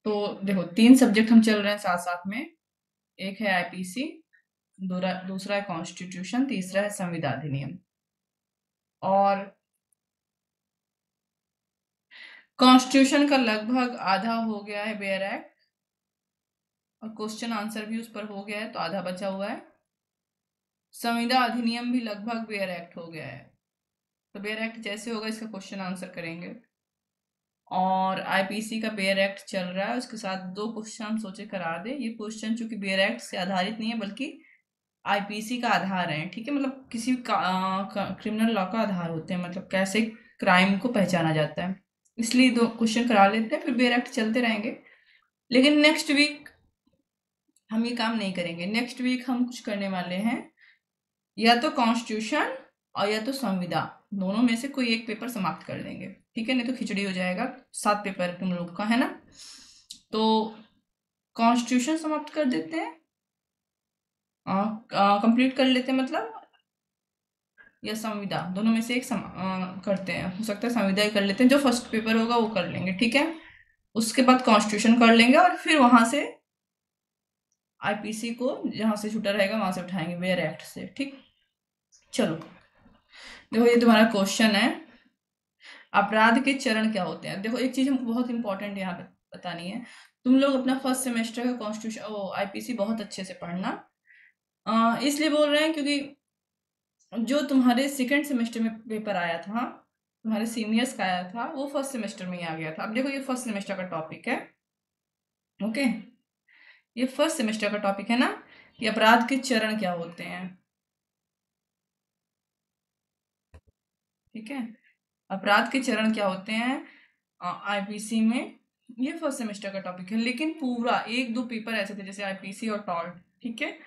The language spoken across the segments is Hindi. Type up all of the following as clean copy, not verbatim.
तो देखो 3 सब्जेक्ट हम चल रहे हैं साथ साथ में। एक है आईपीसी, दूसरा है कॉन्स्टिट्यूशन, तीसरा है संविधान अधिनियम। और कॉन्स्टिट्यूशन का लगभग आधा हो गया है बेयर एक्ट, और क्वेश्चन आंसर भी उस पर हो गया है, तो आधा बचा हुआ है। संविधान अधिनियम भी लगभग बेयर एक्ट हो गया है, तो बेयर एक्ट जैसे होगा इसका क्वेश्चन आंसर करेंगे। और आईपीसी का बेयर एक्ट चल रहा है, उसके साथ 2 क्वेश्चन हम सोचे करा दे। ये क्वेश्चन चूंकि बेयर एक्ट से आधारित नहीं है बल्कि आईपीसी का आधार है, ठीक है, मतलब किसी क्रिमिनल लॉ का आधार होते हैं, मतलब कैसे क्राइम को पहचाना जाता है। इसलिए 2 क्वेश्चन करा लेते हैं, फिर बेयर एक्ट चलते रहेंगे। लेकिन नेक्स्ट वीक हम ये काम नहीं करेंगे। नेक्स्ट वीक हम कुछ करने वाले हैं, या तो कॉन्स्टिट्यूशन और या तो संविदा, दोनों में से कोई एक पेपर समाप्त कर लेंगे, ठीक है, नहीं तो खिचड़ी हो जाएगा। 7 पेपर तुम लोग का है ना, तो कॉन्स्टिट्यूशन समाप्त कर देते हैं, कंप्लीट कर लेते हैं मतलब, या संविदा, दोनों में से एक करते हैं। हो सकता है संविदा ही कर लेते हैं, जो फर्स्ट पेपर होगा वो कर लेंगे, ठीक है। उसके बाद कॉन्स्टिट्यूशन कर लेंगे, और फिर वहां से आईपीसी को जहां से छूटा रहेगा वहां से उठाएंगे वेयर एक्ट से, ठीक। चलो देखो, ये तुम्हारा क्वेश्चन है, अपराध के चरण क्या होते हैं। देखो एक चीज हमको बहुत इंपॉर्टेंट यहाँ पे बतानी है। तुम लोग अपना फर्स्ट सेमेस्टर का कॉन्स्टिट्यूशन आईपीसी बहुत अच्छे से पढ़ना। इसलिए बोल रहे हैं क्योंकि जो तुम्हारे सेकंड सेमेस्टर में पेपर आया था, तुम्हारे सीनियर्स का आया था, वो फर्स्ट सेमेस्टर में ही आ गया था। अब देखो ये फर्स्ट सेमेस्टर का टॉपिक है, ओके। ये फर्स्ट सेमेस्टर का टॉपिक है ना, कि अपराध के चरण क्या होते हैं, ठीक है। अपराध के चरण क्या होते हैं आईपीसी में, ये फर्स्ट सेमेस्टर का टॉपिक है। लेकिन पूरा 1-2 पेपर ऐसे थे जैसे आईपीसी और टॉल्ट, ठीक है,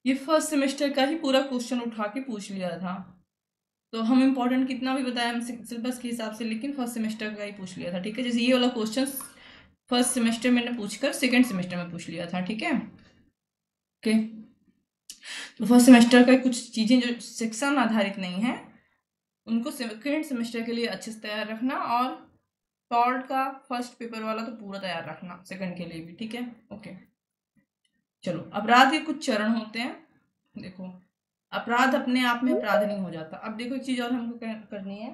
ये फर्स्ट सेमेस्टर का ही पूरा क्वेश्चन उठा के पूछ लिया था। तो हम इम्पोर्टेंट कितना भी बताया हम सिलेबस के हिसाब से, लेकिन फर्स्ट सेमेस्टर का ही पूछ लिया था, ठीक है। जैसे ये वाला क्वेश्चन फर्स्ट सेमेस्टर में पूछकर सेकंड सेमेस्टर में पूछ लिया था, ठीक है, ओके। तो फर्स्ट सेमेस्टर का कुछ चीज़ें जो सेक्शन आधारित नहीं है, उनको सेकंड सेमेस्टर के लिए अच्छे से तैयार रखना, और टॉल्ट का फर्स्ट पेपर वाला तो पूरा तैयार रखना सेकंड के लिए भी, ठीक है, ओके। चलो, अपराध के कुछ चरण होते हैं। देखो, अपराध अपने आप में अपराध नहीं हो जाता। अब देखो एक चीज और हमको करनी है।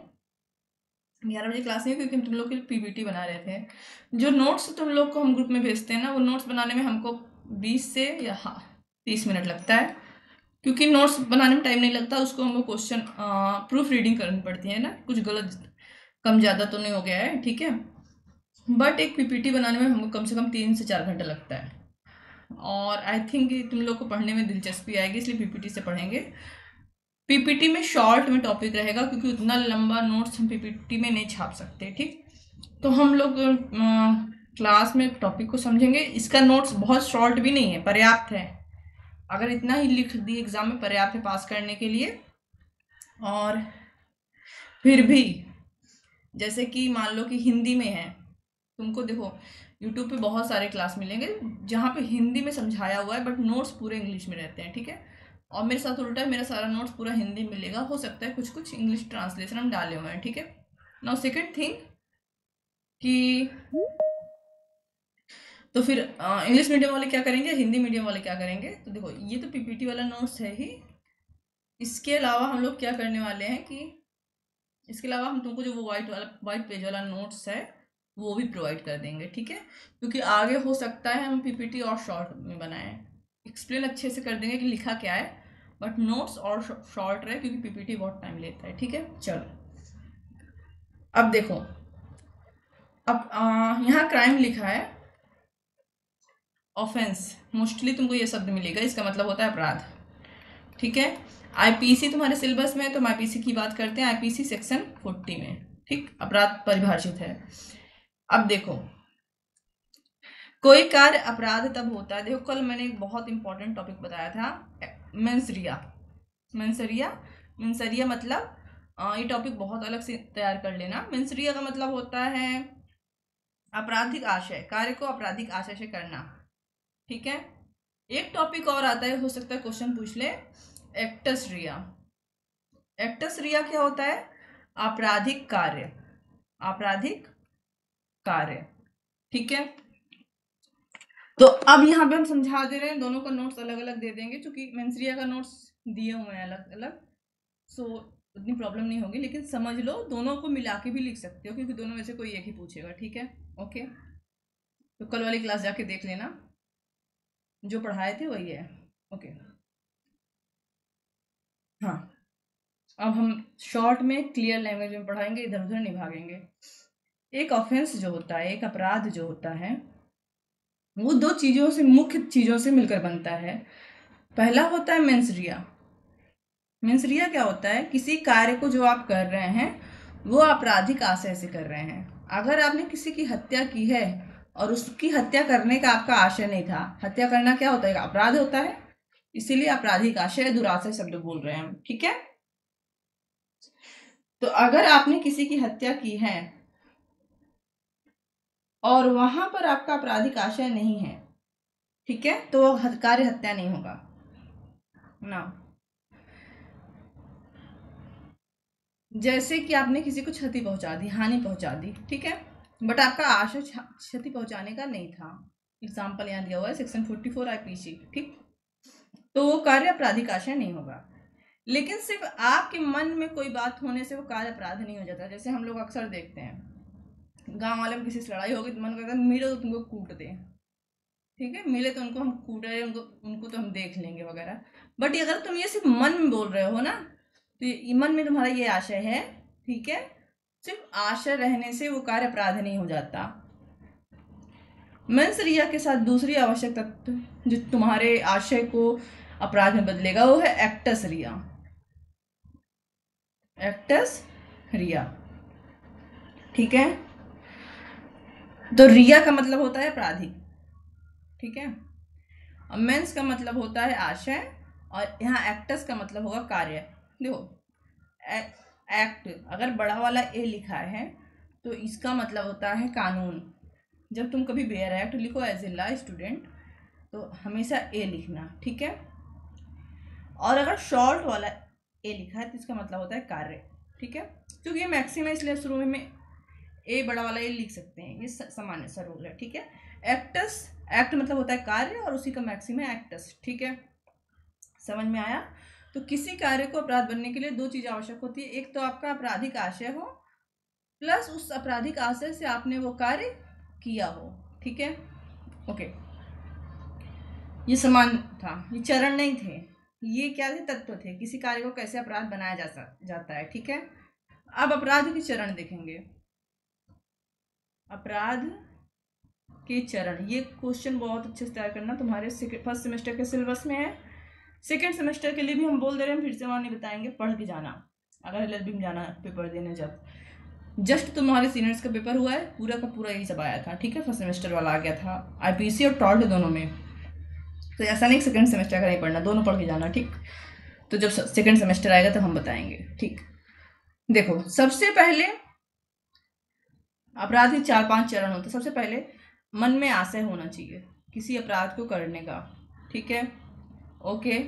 11 बजे क्लास में, क्योंकि हम तुम लोग के लिए पीपीटी बना रहे थे। जो नोट्स तुम लोग को हम ग्रुप में भेजते हैं ना, वो नोट्स बनाने में हमको 20 से या 30 मिनट लगता है, क्योंकि नोट्स बनाने में टाइम नहीं लगता, उसको हमको क्वेश्चन प्रूफ रीडिंग करनी पड़ती है ना, कुछ गलत कम ज़्यादा तो नहीं हो गया है, ठीक है। बट एक पीपीटी बनाने में हमको कम से कम 3 से 4 घंटा लगता है, और आई थिंक तुम लोग को पढ़ने में दिलचस्पी आएगी, इसलिए पीपीटी से पढ़ेंगे। पीपीटी में शॉर्ट में टॉपिक रहेगा, क्योंकि उतना लंबा नोट्स हम पीपीटी में नहीं छाप सकते, ठीक। तो हम लोग क्लास में टॉपिक को समझेंगे। इसका नोट्स बहुत शॉर्ट भी नहीं है, पर्याप्त है। अगर इतना ही लिख दिए एग्जाम में पर्याप्त है पास करने के लिए। और फिर भी जैसे कि मान लो कि हिंदी में है, तुमको देखो यूट्यूब पे बहुत सारे क्लास मिलेंगे जहाँ पे हिंदी में समझाया हुआ है, बट नोट्स पूरे इंग्लिश में रहते हैं, ठीक है। और मेरे साथ उल्टा है, मेरा सारा नोट्स पूरा हिंदी में मिलेगा, हो सकता है कुछ कुछ इंग्लिश ट्रांसलेशन हम डाले हुए हैं, ठीक है। नाउ सेकंड थिंग कि तो फिर इंग्लिश मीडियम वाले क्या करेंगे, हिंदी मीडियम वाले क्या करेंगे। तो देखो ये तो पीपीटी वाला नोट्स है ही, इसके अलावा हम लोग क्या करने वाले हैं कि इसके अलावा हम तुमको जो वो वाइट पेज वाला नोट्स है वो भी प्रोवाइड कर देंगे, ठीक है। क्योंकि आगे हो सकता है हम पीपीटी और शॉर्ट में बनाएं, एक्सप्लेन अच्छे से कर देंगे कि लिखा क्या है, बट नोट्स और शॉर्ट रहे, क्योंकि पीपीटी बहुत टाइम लेता है, ठीक है। चलो अब देखो, अब यहाँ क्राइम लिखा है, ऑफेंस, मोस्टली तुमको ये शब्द मिलेगा, इसका मतलब होता है अपराध, ठीक है। आईपीसी तुम्हारे सिलेबस में है, तो हम आईपीसी की बात करते हैं, आईपीसी सेक्शन 40 में, ठीक, अपराध परिभाषित है। अब देखो, कोई कार्य अपराध तब होता है, देखो कल मैंने एक बहुत इंपॉर्टेंट टॉपिक बताया था, मेंसरिया। मेंसरिया, मेंसरिया मतलब ये टॉपिक बहुत अलग से तैयार कर लेना। मेंसरिया का मतलब होता है आपराधिक आशय, कार्य को आपराधिक आशय से करना, ठीक है। एक टॉपिक और आता है, हो सकता है क्वेश्चन पूछ ले, एक्टस रिया। एक्टस रिया क्या होता है, आपराधिक कार्य, आपराधिक कार्य, ठीक है। तो अब यहाँ पे हम समझा दे रहे हैं, दोनों का नोट्स अलग अलग दे देंगे क्योंकि मेंसरिया का नोट्स दिए हुए हैं अलग अलग, सो उतनी प्रॉब्लम नहीं होगी। लेकिन समझ लो दोनों को मिला के भी लिख सकते हो क्योंकि दोनों में से कोई एक ही पूछेगा, ठीक है। ओके, तो कल वाली क्लास जाके देख लेना, जो पढ़ाए थे वही है। ओके, हाँ, अब हम शॉर्ट में क्लियर लैंग्वेज में पढ़ाएंगे, इधर उधर नहीं भागेंगे। एक ऑफेंस जो होता है, एक अपराध जो होता है, वो दो चीज़ों से, मुख्य चीज़ों से मिलकर बनता है। पहला होता है मेंसरिया। मेंसरिया क्या होता है? किसी कार्य को जो आप कर रहे हैं वो आपराधिक आशय से कर रहे हैं। अगर आपने किसी की हत्या की है और उसकी हत्या करने का आपका आशय नहीं था, हत्या करना क्या होता है? अपराध होता है, इसीलिए आपराधिक आशय दुराशय शब्द बोल रहे हैं हम, ठीक है। तो अगर आपने किसी की हत्या की है और वहां पर आपका आपराधिक आशय नहीं है, ठीक है, तो वो कार्य हत्या नहीं होगा ना। जैसे कि आपने किसी को क्षति पहुंचा दी, हानि पहुंचा दी, ठीक है, बट आपका आशय क्षति पहुंचाने का नहीं था। एग्जाम्पल यहाँ दिया हुआ है सेक्शन 44 आईपीसी, ठीक। तो वो कार्य आपराधिक आशय नहीं होगा। लेकिन सिर्फ आपके मन में कोई बात होने से वो कार्य अपराध नहीं हो जाता। जैसे हम लोग अक्सर देखते हैं, गांव वाले में किसी से लड़ाई होगी तो मन करता है मिलो तो तुमको कूट दें, ठीक है, मिले तो उनको हम कूट रहे, उनको उनको तो हम देख लेंगे वगैरह। बट अगर तुम ये सिर्फ मन में बोल रहे हो ना, तो मन में तुम्हारा ये आशय है, ठीक है, सिर्फ आशय रहने से वो कार्य अपराध नहीं हो जाता। मेंस रिया के साथ दूसरी आवश्यक तत्व जो तुम्हारे आशय को अपराध में बदलेगा वो है एक्टस रिया। एक्टस रिया, ठीक है। तो रिया का मतलब होता है अपराधी, ठीक है। और मेंस का मतलब होता है आशय, और यहाँ एक्टस का मतलब होगा कार्य। देखो, एक्ट अगर बड़ा वाला ए लिखा है तो इसका मतलब होता है कानून। जब तुम कभी बेयर एक्ट लिखो एज ए ला स्टूडेंट तो हमेशा ए लिखना, ठीक है। और अगर शॉर्ट वाला ए लिखा है तो इसका मतलब होता है कार्य, ठीक है। क्योंकि ये मैक्सिमम है इसलिए शुरू में ए बड़ा वाला ए लिख सकते हैं, ये सामान्य सा रूल है, ठीक है। एक्टस, एक्ट मतलब होता है कार्य और उसी का मैक्सिमम है एक्टस, ठीक है। समझ में आया? तो किसी कार्य को अपराध बनने के लिए दो चीज आवश्यक होती है, एक तो आपका आपराधिक आशय हो, प्लस उस आपराधिक आशय से आपने वो कार्य किया हो, ठीक है। ओके, ये समान था, ये चरण नहीं थे, ये क्या थे? तत्व थे, किसी कार्य को कैसे अपराध बनाया जाता है, ठीक है। अब अपराध के चरण देखेंगे। अपराध के चरण, ये क्वेश्चन बहुत अच्छे से तैयार करना, तुम्हारे फर्स्ट सेमेस्टर के सिलेबस में है। सेकेंड सेमेस्टर के लिए भी हम बोल दे रहे हैं, फिर से वहाँ नहीं बताएंगे, पढ़ के जाना अगर एलएलबी में जाना पेपर देने। जब जस्ट तुम्हारे सीनियर्स का पेपर हुआ है, पूरा का पूरा यही सब आया था, ठीक है। फर्स्ट सेमेस्टर वाला आ गया था आईपीसी और टॉल्ट दोनों में, तो ऐसा नहीं सेकंड सेमेस्टर का नहीं पढ़ना, दोनों पढ़ के जाना, ठीक। तो जब सेकंड सेमेस्टर आएगा तो हम बताएंगे, ठीक। देखो, सबसे पहले अपराध के 4-5 चरण होते हैं। सबसे पहले मन में आशय होना चाहिए किसी अपराध को करने का, ठीक है। ओके,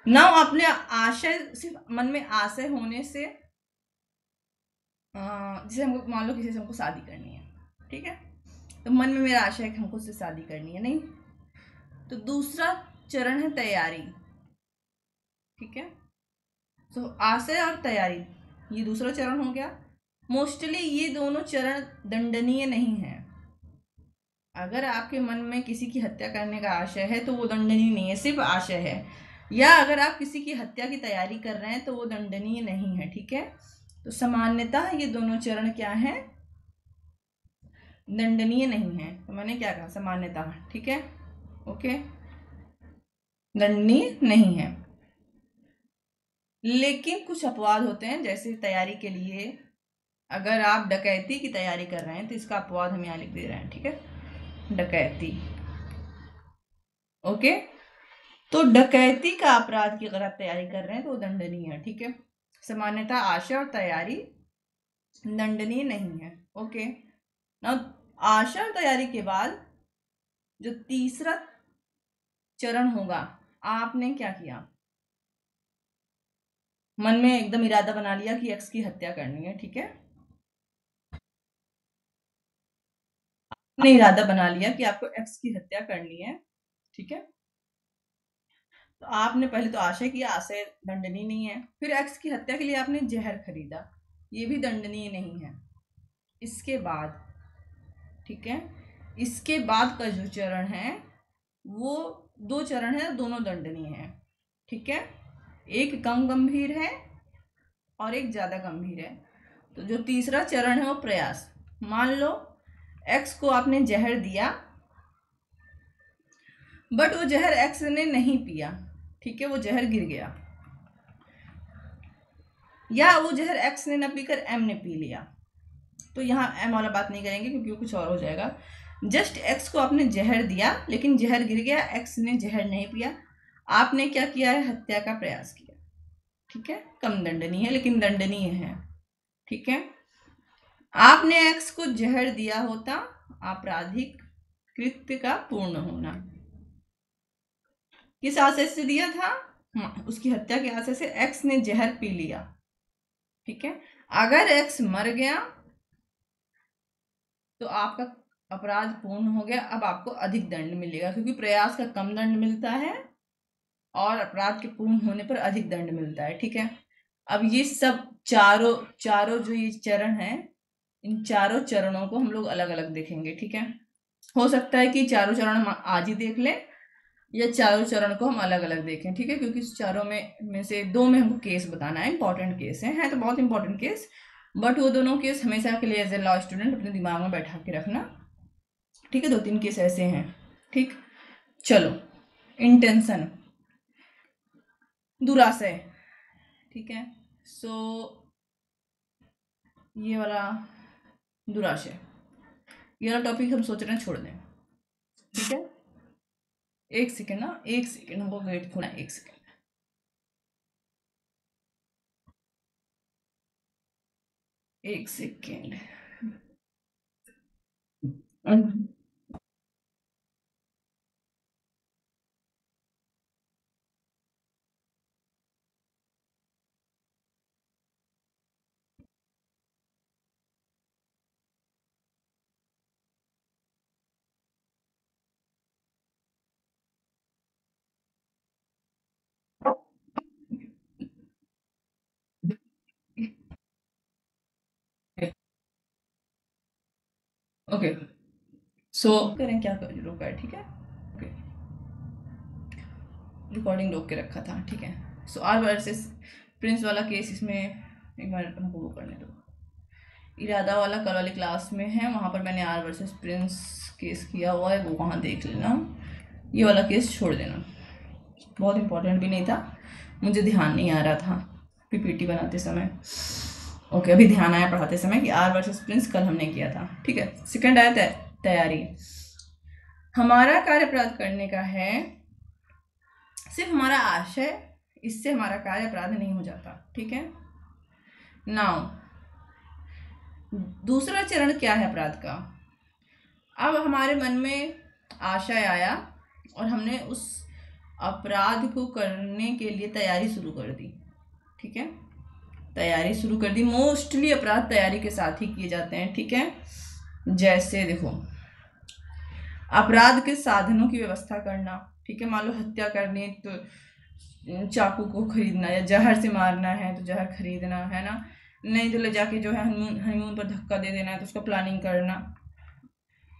नाउ अपने आशय, सिर्फ मन में आशय होने से, जैसे हमको मान लो किसी से हमको शादी करनी है, ठीक है, तो मन में मेरा आशय है कि हमको उससे शादी करनी है, नहीं। तो दूसरा चरण है तैयारी, ठीक है। तो आशय और तैयारी, ये दूसरा चरण हो गया। मोस्टली ये दोनों चरण दंडनीय नहीं है। अगर आपके मन में किसी की हत्या करने का आशय है तो वो दंडनीय नहीं है, सिर्फ आशय है। या अगर आप किसी की हत्या की तैयारी कर रहे हैं तो वो दंडनीय नहीं है, ठीक है। तो सामान्यतः ये दोनों चरण क्या है? दंडनीय नहीं है। तो मैंने क्या कहा? सामान्यतः, ठीक है। ओके, दंडनीय नहीं है। लेकिन कुछ अपवाद होते हैं, जैसे तैयारी के लिए अगर आप डकैती की तैयारी कर रहे हैं तो इसका अपवाद हम यहाँ लिख दे रहे हैं, ठीक है, डकैती। ओके, तो डकैती का अपराध की अगर आप तैयारी कर रहे हैं तो वो दंडनीय है, ठीक है। सामान्यतः आशय और तैयारी दंडनीय नहीं है। ओके, ना आशय और तैयारी के बाद जो तीसरा चरण होगा, आपने क्या किया? मन में एकदम इरादा बना लिया कि एक्स की हत्या करनी है, ठीक है। ने इरादा बना लिया कि आपको एक्स की हत्या करनी है, ठीक है। तो आपने पहले तो आशय किया, आशय दंडनीय नहीं है। फिर एक्स की हत्या के लिए आपने जहर खरीदा, ये भी दंडनीय नहीं है। इसके बाद, ठीक है, इसके बाद का जो चरण है वो 2 चरण है, दोनों दंडनीय है, ठीक है। एक कम गंभीर है और एक ज्यादा गंभीर है। तो जो तीसरा चरण है वो प्रयास। मान लो एक्स को आपने जहर दिया, बट वो जहर एक्स ने नहीं पिया, ठीक है, वो जहर गिर गया, या वो जहर एक्स ने न पीकर एम ने पी लिया। तो यहाँ एम वाला बात नहीं करेंगे क्योंकि वो कुछ और हो जाएगा। जस्ट एक्स को आपने जहर दिया, लेकिन जहर गिर गया, एक्स ने जहर नहीं पिया, आपने क्या किया है, हत्या का प्रयास किया, ठीक है। कम दंडनीय है लेकिन दंडनीय है, ठीक है। आपने एक्स को जहर दिया होता, आपराधिक कृत्य का पूर्ण होना। किस आशय से दिया था, उसकी हत्या के आशय से। एक्स ने जहर पी लिया, ठीक है। अगर एक्स मर गया तो आपका अपराध पूर्ण हो गया, अब आपको अधिक दंड मिलेगा, क्योंकि प्रयास का कम दंड मिलता है और अपराध के पूर्ण होने पर अधिक दंड मिलता है, ठीक है। अब ये सब चारों जो ये चरण है, इन चारों चरणों को हम लोग अलग अलग देखेंगे, ठीक है। हो सकता है कि चारों चरण हम आज ही देख लें, या चारों चरण को हम अलग अलग देखें, ठीक है, क्योंकि इस चारों में से 2 में हमको केस बताना है, इंपॉर्टेंट केस है तो बहुत इंपॉर्टेंट केस, बट वो दोनों केस हमेशा के लिए एज ए लॉ स्टूडेंट अपने दिमाग में बैठा के रखना, ठीक है। 2-3 केस ऐसे हैं, ठीक। चलो, इंटेंशन, दुराशय, ठीक है। सो ये वाला दुराशय, ये वाला टॉपिक हम सोच रहे हैं छोड़ दें, ठीक है। एक सेकेंड ना, एक सेकेंड, हमको गेट खोलना है, एक सेकेंड। एक सेकेंड। ओके, सो करें क्या कर रोका है, ठीक है। ओके, रिकॉर्डिंग रोक के रखा था, ठीक है। सो आर वर्सेस प्रिंस वाला केस, इसमें एक बार हमको वो करने दो। इरादा वाला कल वाली क्लास में है, वहाँ पर मैंने आर वर्सेस प्रिंस केस किया हुआ है, वो वहाँ देख लेना। ये वाला केस छोड़ देना, बहुत इंपॉर्टेंट भी नहीं था, मुझे ध्यान नहीं आ रहा था पीपीटी बनाते समय। ओके, अभी ध्यान आया पढ़ाते समय कि आर वर्सेस प्रिंस कल हमने किया था, ठीक है। सेकंड आया तैयारी। हमारा कार्य अपराध करने का है, सिर्फ हमारा आशय, इससे हमारा कार्य अपराध नहीं हो जाता, ठीक है। नाउ दूसरा चरण क्या है अपराध का। अब हमारे मन में आशय आया और हमने उस अपराध को करने के लिए तैयारी शुरू कर दी, ठीक है। तैयारी शुरू कर दी, मोस्टली अपराध तैयारी के साथ ही किए जाते हैं, ठीक है। जैसे देखो, अपराध के साधनों की व्यवस्था करना, ठीक है। मान लो हत्या करनी है तो चाकू को खरीदना, या जहर से मारना है तो जहर खरीदना, है ना। नहीं तो ले जाके जो है हनीमून पर धक्का दे देना है तो उसका प्लानिंग करना,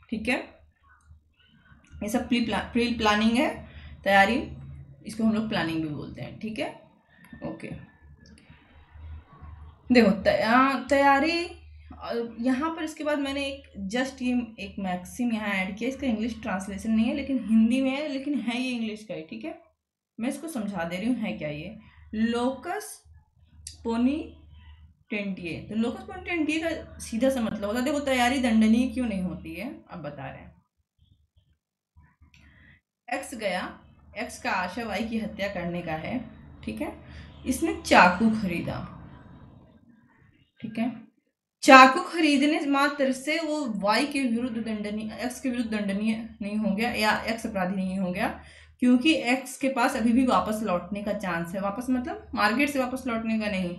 ठीक है। ये सब प्री प्लानिंग है, तैयारी, इसको हम लोग प्लानिंग भी बोलते हैं, ठीक है। ओके, देखो तैयारी। यहाँ पर इसके बाद मैंने एक मैक्सिम यहाँ ऐड किया, इसका इंग्लिश ट्रांसलेशन नहीं है लेकिन हिंदी में है, लेकिन है ये इंग्लिश का है, ठीक है। मैं इसको समझा दे रही हूँ है क्या ये। लोकस पोनिटेंटिए, तो लोकस पोनिटेंटिए का सीधा सा मतलब होता है, देखो तैयारी दंडनीय क्यों नहीं होती है अब बता रहे हैं। एक्स गया, एक्स का आशय वाई की हत्या करने का है, ठीक है। इसने चाकू खरीदा, ठीक है। चाकू खरीदने मात्र से वो वाई के विरुद्ध दंडनीय, एक्स के विरुद्ध दंडनीय नहीं हो गया, या एक्स अपराधी नहीं हो गया, क्योंकि एक्स के पास अभी भी वापस लौटने का चांस है। वापस मतलब मार्केट से वापस लौटने का नहीं,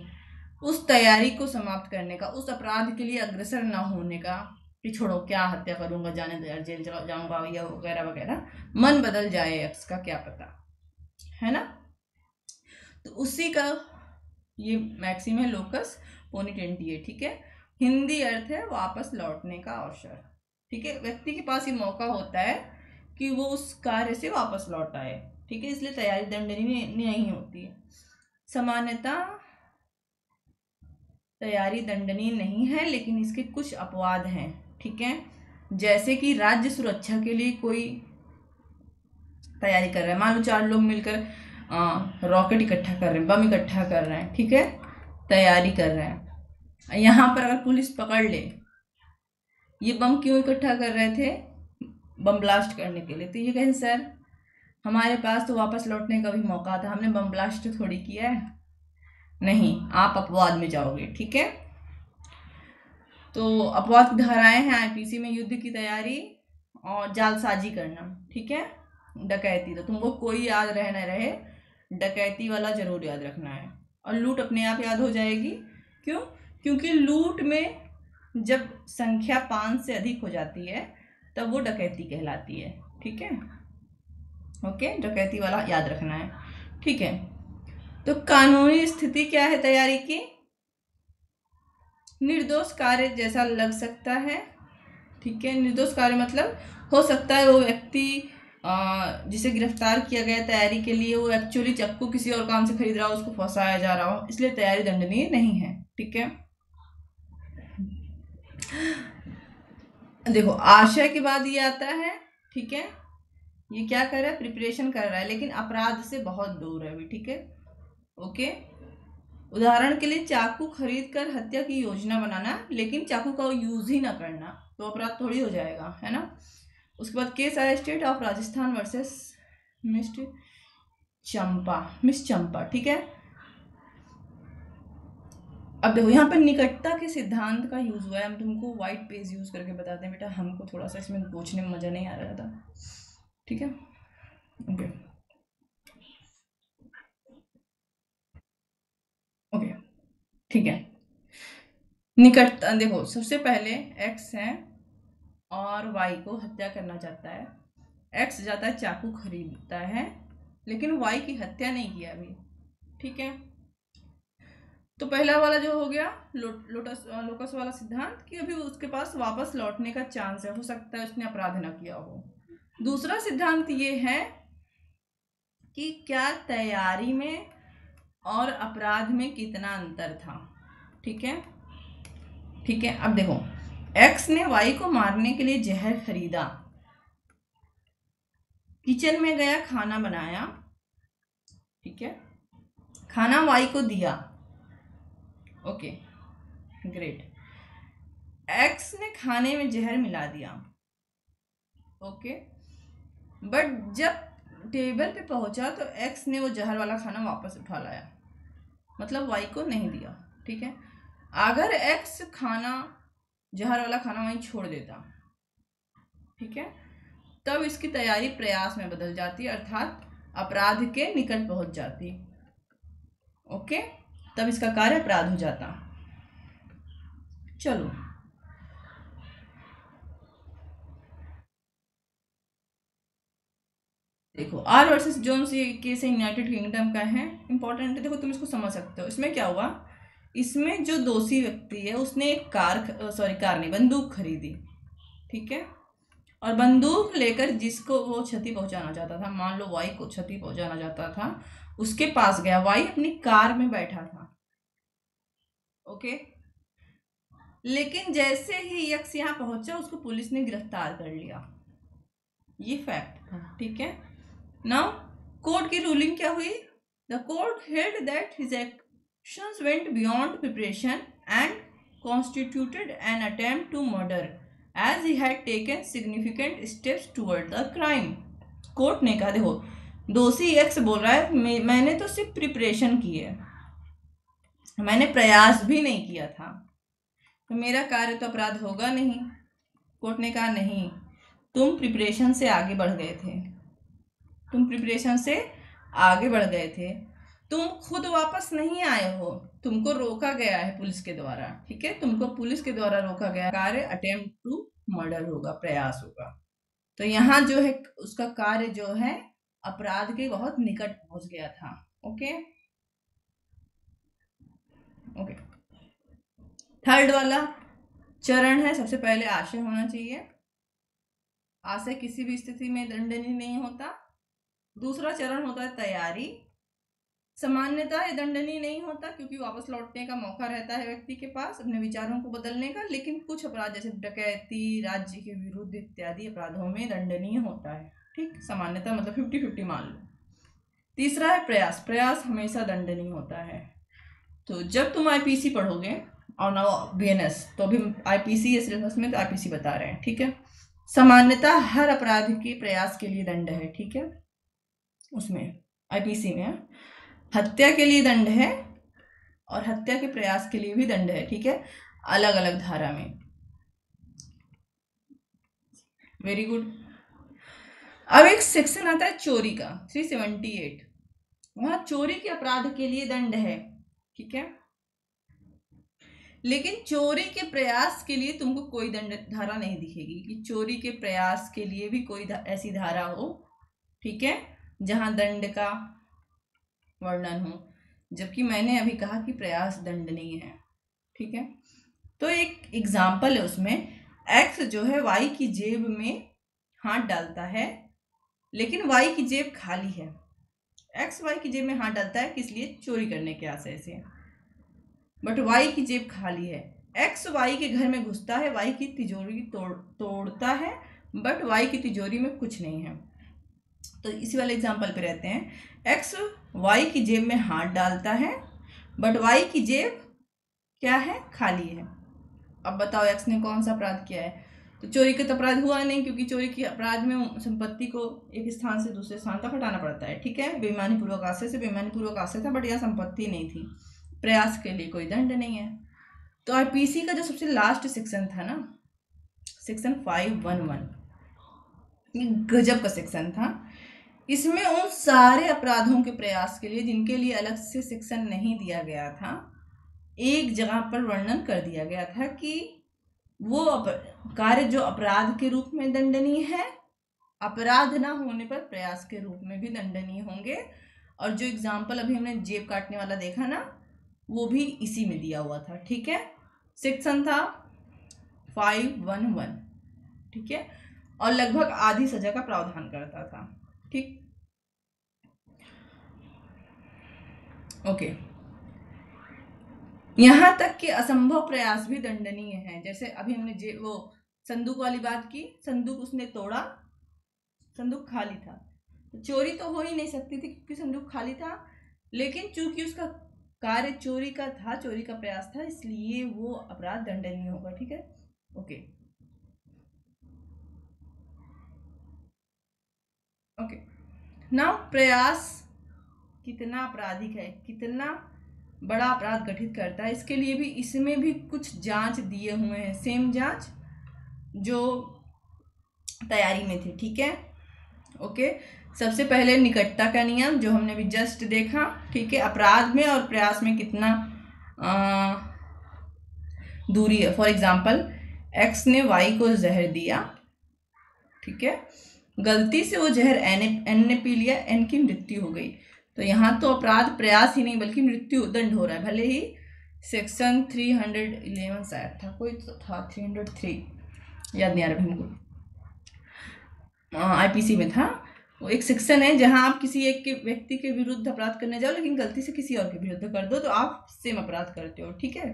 उस तैयारी को समाप्त करने का, उस अपराध के लिए अग्रसर ना होने का, कि छोड़ो क्या हत्या करूंगा, जाने दो यार, जेल चला जाऊंगा या वगैरह वगैरह, मन बदल जाए एक्स का, क्या पता, है ना। तो उसी का ये मैक्सिम है, लोकस पोनिटेंटी है, ठीक है। हिंदी अर्थ है वापस लौटने का अवसर, ठीक है। व्यक्ति के पास ये मौका होता है कि वो उस कार्य से वापस लौट आए, ठीक है। इसलिए तैयारी दंडनीय नहीं होती है। सामान्यता तैयारी दंडनीय नहीं है, लेकिन इसके कुछ अपवाद हैं, ठीक है। जैसे कि राज्य सुरक्षा के लिए कोई तैयारी कर रहा है, मान लो 4 लोग मिलकर रॉकेट इकट्ठा कर रहे हैं, बम इकट्ठा कर रहे हैं, ठीक है, तैयारी कर रहे हैं। यहाँ पर अगर पुलिस पकड़ ले, ये बम क्यों इकट्ठा कर रहे थे, बम ब्लास्ट करने के लिए, तो ये कहें सर हमारे पास तो वापस लौटने का भी मौका था, हमने बम ब्लास्ट थोड़ी किया है, नहीं, आप अपवाद में जाओगे, ठीक है। तो अपवाद की धाराएं हैं आईपीसी में, युद्ध की तैयारी और जालसाजी करना, ठीक है। डकैती तो तुमको कोई याद रहे न रहे, डकैती वाला जरूर याद रखना है। और लूट अपने आप याद हो जाएगी, क्यों, क्योंकि लूट में जब संख्या 5 से अधिक हो जाती है तब वो डकैती कहलाती है, ठीक है। ओके, डकैती वाला याद रखना है, ठीक है। तो कानूनी स्थिति क्या है तैयारी की, निर्दोष कार्य जैसा लग सकता है, ठीक है। निर्दोष कार्य मतलब हो सकता है वो व्यक्ति जिसे गिरफ्तार किया गया तैयारी के लिए, वो एक्चुअली चक्कू किसी और काम से खरीद रहा हो, उसको फंसाया जा रहा हो, इसलिए तैयारी दंडनीय नहीं है, ठीक है। देखो आशय के बाद ये आता है, ठीक है। ये क्या कर रहा है, प्रिपरेशन कर रहा है, लेकिन अपराध से बहुत दूर है अभी, ठीक है। ओके, उदाहरण के लिए चाकू खरीद कर हत्या की योजना बनाना, लेकिन चाकू का यूज ही ना करना, तो अपराध थोड़ी हो जाएगा, है ना। उसके बाद केस आया state of Rajasthan versus Miss Champa, ठीक है। अब देखो यहाँ पर निकटता के सिद्धांत का यूज हुआ है, हम तुमको व्हाइट पेज यूज करके बताते हैं बेटा, हमको थोड़ा सा इसमें पूछने में मजा नहीं आ रहा था, ठीक है। ओके ओके, ठीक है। निकटता देखो, सबसे पहले एक्स है और वाई को हत्या करना चाहता है, एक्स जाता है चाकू खरीदता है, लेकिन वाई की हत्या नहीं किया अभी, ठीक है। तो पहला वाला जो हो गया लोकस वाला सिद्धांत कि अभी उसके पास वापस लौटने का चांस है, हो सकता है उसने अपराध ना किया हो। दूसरा सिद्धांत ये है कि क्या तैयारी में और अपराध में कितना अंतर था, ठीक है, ठीक है। अब देखो, एक्स ने वाई को मारने के लिए जहर खरीदा, किचन में गया, खाना बनाया, ठीक है, खाना वाई को दिया, ओके ग्रेट। एक्स ने खाने में जहर मिला दिया, ओके, बट जब टेबल पे पहुंचा तो एक्स ने वो जहर वाला खाना वापस उठा लाया, मतलब वाई को नहीं दिया, ठीक है। अगर एक्स खाना जहर वाला खाना वहीं छोड़ देता, ठीक है, तब इसकी तैयारी प्रयास में बदल जाती, अर्थात अपराध के निकट पहुंच जाती, ओके, तब इसका कार्य अपराध हो जाता। चलो देखो, आर वर्सेस जोन्स ये केस यूनाइटेड किंगडम का है, इंपॉर्टेंट है, देखो तुम इसको समझ सकते हो। इसमें क्या हुआ, इसमें जो दोषी व्यक्ति है उसने एक कार नहीं, बंदूक खरीदी, ठीक है, और बंदूक लेकर जिसको वो क्षति पहुंचाना चाहता था, मान लो वाई को क्षति पहुंचाना चाहता था, उसके पास गया, वाई अपनी कार में बैठा था, ओके, लेकिन जैसे ही यक्स यहाँ पहुंचा उसको पुलिस ने गिरफ्तार कर लिया, ये फैक्ट था, ठीक है। नाउ कोर्ट की रूलिंग क्या हुई, the court held that his actions went beyond preparation and constituted an attempt to murder as he had taken significant steps toward the crime. Court ने कहा, देखो दोषी एक्स बोल रहा है मैंने तो सिर्फ प्रिपरेशन की है, मैंने प्रयास भी नहीं किया था, तो मेरा कार्य तो अपराध होगा नहीं। कोर्ट ने कहा नहीं, तुम प्रिपरेशन से आगे बढ़ गए थे, तुम प्रिपरेशन से आगे बढ़ गए थे, तुम खुद वापस नहीं आए हो, तुमको रोका गया है पुलिस के द्वारा, ठीक है, तुमको पुलिस के द्वारा रोका गया कार्य अटेम्प्ट टू मर्डर होगा, प्रयास होगा। तो यहाँ जो है उसका कार्य जो है अपराध के बहुत निकट पहुंच गया था। Okay okay. थर्ड वाला चरण है, सबसे पहले आशय होना चाहिए, आशय किसी भी स्थिति में दंडनीय नहीं होता। दूसरा चरण होता है तैयारी, सामान्यतः ये दंडनीय नहीं होता क्योंकि वापस लौटने का मौका रहता है व्यक्ति के पास अपने विचारों को बदलने का, लेकिन कुछ अपराध जैसे डकैती, राज्य के विरुद्ध इत्यादि अपराधों में दंडनीय होता है, ठीक, सामान्यतः मतलब 50-50 मान लो। तीसरा है प्रयास, प्रयास हमेशा दंडनीय होता है। तो जब तुम आईपीसी पढ़ोगे और ना बीएनएस, तो अभी आईपीसी है सिलेबस में, तो आईपीसी बता रहे हैं, ठीक है। सामान्यतः हर अपराध के प्रयास के लिए दंड है, ठीक है, उसमें आईपीसी में हत्या के लिए दंड है और हत्या के प्रयास के लिए भी दंड है, ठीक है, अलग अलग धारा में। Very good. अब एक सेक्शन आता है चोरी का, 378, वहां चोरी के अपराध के लिए दंड है, ठीक है, लेकिन चोरी के प्रयास के लिए तुमको कोई दंड धारा नहीं दिखेगी कि चोरी के प्रयास के लिए भी कोई ऐसी धारा हो, ठीक है, जहां दंड का वर्णन हो, जबकि मैंने अभी कहा कि प्रयास दंडनीय है, ठीक है। तो एक एग्जाम्पल है उसमें, एक्स जो है वाई की जेब में हाथ डालता है, लेकिन वाई की जेब खाली है। एक्स वाई की जेब में हाथ डालता है किस लिए? चोरी करने के आशय से, बट वाई की जेब खाली है। एक्स वाई के घर में घुसता है, वाई की तिजोरी तोड़ता है, बट वाई की तिजोरी में कुछ नहीं है। तो इसी वाले एग्जाम्पल पे रहते हैं, एक्स वाई की जेब में हाथ डालता है, बट वाई की जेब क्या है? खाली है। अब बताओ एक्स ने कौन सा अपराध किया है? तो चोरी का तो अपराध हुआ नहीं, क्योंकि चोरी के अपराध में संपत्ति को एक स्थान से दूसरे स्थान तक हटाना पड़ता है, ठीक है, बेईमानी पूर्वक आशय से बेईमानी पूर्वक आशय था, बट यह संपत्ति नहीं थी, प्रयास के लिए कोई दंड नहीं है। तो आईपीसी का जो सबसे लास्ट सेक्शन था ना, सेक्शन 511, गजब का सेक्शन था। इसमें उन सारे अपराधों के प्रयास के लिए जिनके लिए अलग से सेक्शन नहीं दिया गया था, एक जगह पर वर्णन कर दिया गया था कि वो कार्य जो अपराध के रूप में दंडनीय है, अपराध ना होने पर प्रयास के रूप में भी दंडनीय होंगे। और जो एग्जाम्पल अभी हमने जेब काटने वाला देखा ना, वो भी इसी में दिया हुआ था, ठीक है। सेक्शन था 511, ठीक है, और लगभग आधी सजा का प्रावधान करता था, ठीक, ओके। यहां तक कि असंभव प्रयास भी दंडनीय है, जैसे अभी हमने वो संदूक वाली बात की, संदूक उसने तोड़ा, संदूक खाली था, तो चोरी तो हो ही नहीं सकती थी क्योंकि संदूक खाली था, लेकिन चूंकि उसका कार्य चोरी का था, चोरी का प्रयास था, इसलिए वो अपराध दंडनीय होगा, ठीक है, ओके ओके। नाउ प्रयास कितना आपराधिक है, कितना बड़ा अपराध गठित करता है, इसके लिए भी इसमें भी कुछ जांच दिए हुए हैं, सेम जांच जो तैयारी में थे, ठीक है, ओके। सबसे पहले निकटता का नियम जो हमने भी जस्ट देखा, ठीक है, अपराध में और प्रयास में कितना दूरी है। फॉर एग्जाम्पल, एक्स ने वाई को जहर दिया, ठीक है, गलती से वो जहर एन ने पी लिया, एन की मृत्यु हो गई, तो यहाँ तो अपराध प्रयास ही नहीं बल्कि मृत्यु दंड हो रहा है, भले ही सेक्शन 311 शायद था, कोई तो था 303, याद नहीं आ रहा हमको, आईपीसी में था। वो एक सेक्शन है जहां आप किसी एक के व्यक्ति के विरुद्ध अपराध करने जाओ, लेकिन गलती से किसी और के विरुद्ध कर दो तो आप सेम अपराध करते हो, ठीक है।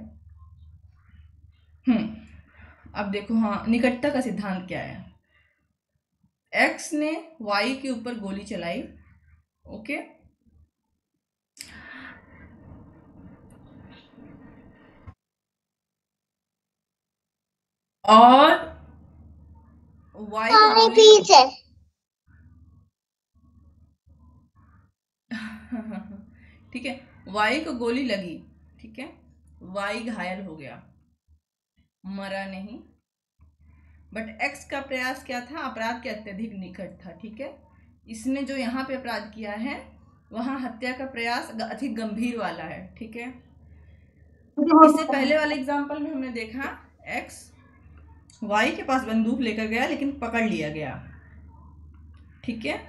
अब देखो, हाँ, निकटता का सिद्धांत क्या है। एक्स ने वाई के ऊपर गोली चलाई, ओके, और वाई को गोली ठीक है, वाई को गोली लगी, ठीक है, वाई घायल हो गया, मरा नहीं, बट एक्स का प्रयास क्या था? अपराध के अत्यधिक निकट था, ठीक है। इसने जो यहाँ पे अपराध किया है वहां हत्या का प्रयास अधिक गंभीर वाला है। ठीक है, इससे पहले वाले एग्जाम्पल में हमने देखा एक्स वाई के पास बंदूक लेकर गया लेकिन पकड़ लिया गया। ठीक है,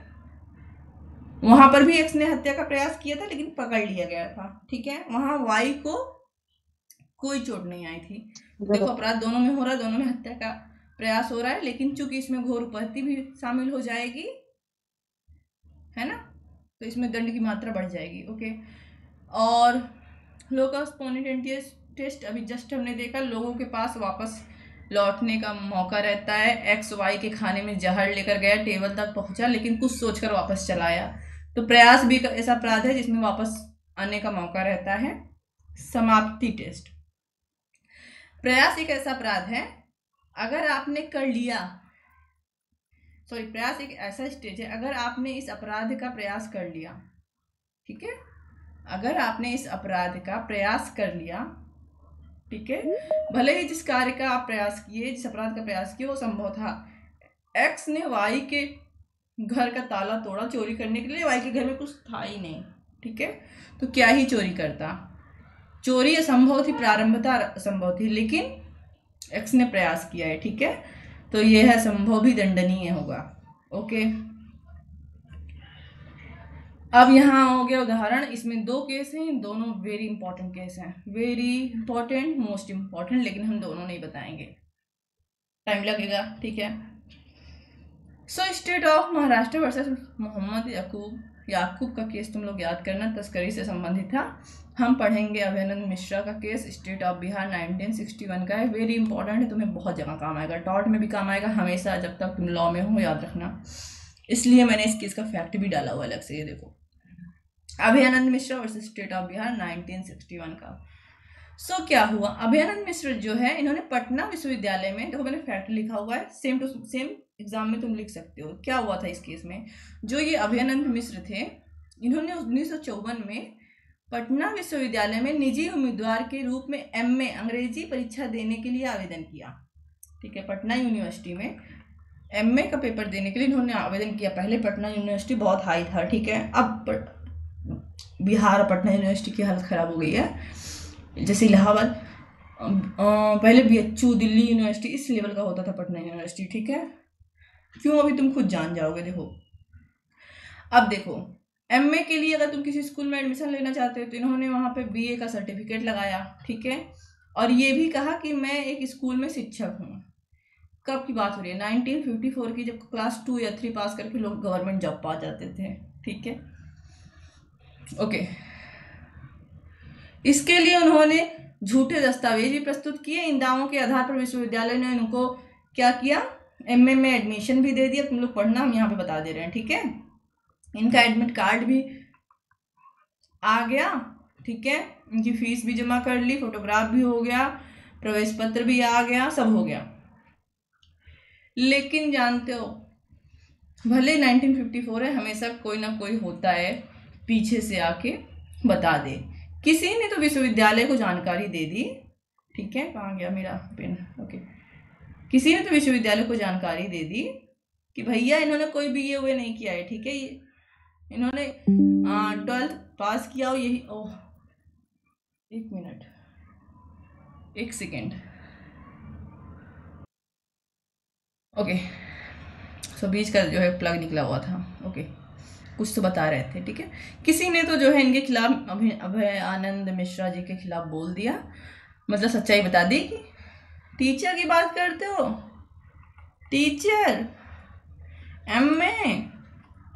वहां पर भी एक्स ने हत्या का प्रयास किया था लेकिन पकड़ लिया गया था। ठीक है, वहां वाई को कोई चोट नहीं आई थी। देखो अपराध दोनों में हो रहा है, दोनों में हत्या का प्रयास हो रहा है, लेकिन चूंकि इसमें घोर उपहत्या भी शामिल हो जाएगी, है ना, तो इसमें दंड की मात्रा बढ़ जाएगी। ओके, और लोकस पोनिटेंटियस टेस्ट अभी जस्ट हमने देखा, लोगों के पास वापस लौटने का मौका रहता है। एक्स वाई के खाने में जहर लेकर गया, टेबल तक पहुंचा लेकिन कुछ सोचकर वापस चला आया। तो प्रयास भी ऐसा अपराध है जिसमें वापस आने का मौका रहता है। समाप्ति टेस्ट, प्रयास एक ऐसा अपराध है अगर आपने कर लिया, सॉरी, प्रयास एक ऐसा स्टेज है अगर आपने इस अपराध का प्रयास कर लिया। ठीक है, अगर आपने इस अपराध का प्रयास कर लिया, ठीक है, भले ही जिस कार्य का आप प्रयास किए, जिस अपराध का प्रयास किए वो संभव था। एक्स ने वाई के घर का ताला तोड़ा चोरी करने के लिए, वाई के घर में कुछ था ही नहीं। ठीक है, तो क्या ही चोरी करता, चोरी असंभव थी, प्रारंभता असंभव थी, लेकिन एक्स ने प्रयास किया है। ठीक है, तो यह है संभव भी दंडनीय होगा। ओके, अब यहाँ हो गया उदाहरण, इसमें दो केस हैं, दोनों वेरी इंपॉर्टेंट केस हैं, वेरी इंपॉर्टेंट, मोस्ट इंपॉर्टेंट, लेकिन हम दोनों नहीं बताएंगे, टाइम लगेगा। ठीक है, so state of Maharashtra versus Mohammad Yakub का केस तुम लोग याद करना, तस्करी से संबंधित था। हम पढ़ेंगे अभयानंद मिश्रा का केस, स्टेट ऑफ बिहार 1961 का है, वेरी इंपॉर्टेंट है, तुम्हें बहुत जगह काम आएगा, टॉट में भी काम आएगा हमेशा जब तक तुम लॉ में हो, याद रखना। इसलिए मैंने इस केस का फैक्ट भी डाला हुआ अलग से, ये देखो, Abhayanand Mishra versus state of Bihar 1961 का। सो क्या हुआ, अभयानंद मिश्र जो है, इन्होंने पटना विश्वविद्यालय में, देखो मैंने फैक्ट लिखा हुआ है, सेम टू सेम एग्जाम में तुम लिख सकते हो। क्या हुआ था इस केस में, जो ये अभयानंद मिश्र थे, इन्होंने 1954 में पटना विश्वविद्यालय में निजी उम्मीदवार के रूप में एमए अंग्रेजी परीक्षा देने के लिए आवेदन किया। ठीक है, पटना यूनिवर्सिटी में एमए का पेपर देने के लिए इन्होंने आवेदन किया। पहले पटना यूनिवर्सिटी बहुत हाई था, ठीक है, अब बिहार पटना यूनिवर्सिटी की हालत खराब हो गई है, जैसे इलाहाबाद, पहले बीएचयू दिल्ली यूनिवर्सिटी इस लेवल का होता था पटना यूनिवर्सिटी। ठीक है, क्यों, अभी तुम खुद जान जाओगे। देखो, अब देखो, एमए के लिए अगर तुम किसी स्कूल में एडमिशन लेना चाहते हो तो इन्होंने वहाँ पे बीए का सर्टिफिकेट लगाया। ठीक है, और ये भी कहा कि मैं एक स्कूल में शिक्षक हूँ। कब की बात हो रही है, 1954 की, जब क्लास 2 या 3 पास करके लोग गवर्नमेंट जॉब पा जाते थे। ठीक है, ओके, इसके लिए उन्होंने झूठे दस्तावेज भी प्रस्तुत किए। इन दावों के आधार पर विश्वविद्यालय ने उनको क्या किया, एमए में एडमिशन भी दे दिया। तुम लोग पढ़ना, हम यहाँ पे बता दे रहे हैं। ठीक है, इनका एडमिट कार्ड भी आ गया। ठीक है, इनकी फीस भी जमा कर ली, फोटोग्राफ भी हो गया, प्रवेश पत्र भी आ गया, सब हो गया। लेकिन जानते हो, भले 1954 है, हमेशा कोई ना कोई होता है पीछे से आके बता दे। किसी ने तो विश्वविद्यालय को जानकारी दे दी। ठीक है, कहाँ गया मेरा पेन, ओके, किसी ने तो विश्वविद्यालय को जानकारी दे दी कि भैया इन्होंने कोई बीए हुए नहीं किया है। ठीक है, इन्होंने 12th पास किया हो, यही, ओह एक मिनट, एक सेकेंड, ओके, सो बीच का जो है प्लग निकला हुआ था। ओके, कुछ तो बता रहे थे। ठीक है, किसी ने तो जो है इनके खिलाफ, अभयानंद मिश्रा जी के खिलाफ बोल दिया, मतलब सच्चाई बता दी कि टीचर की बात करते हो, टीचर एमए,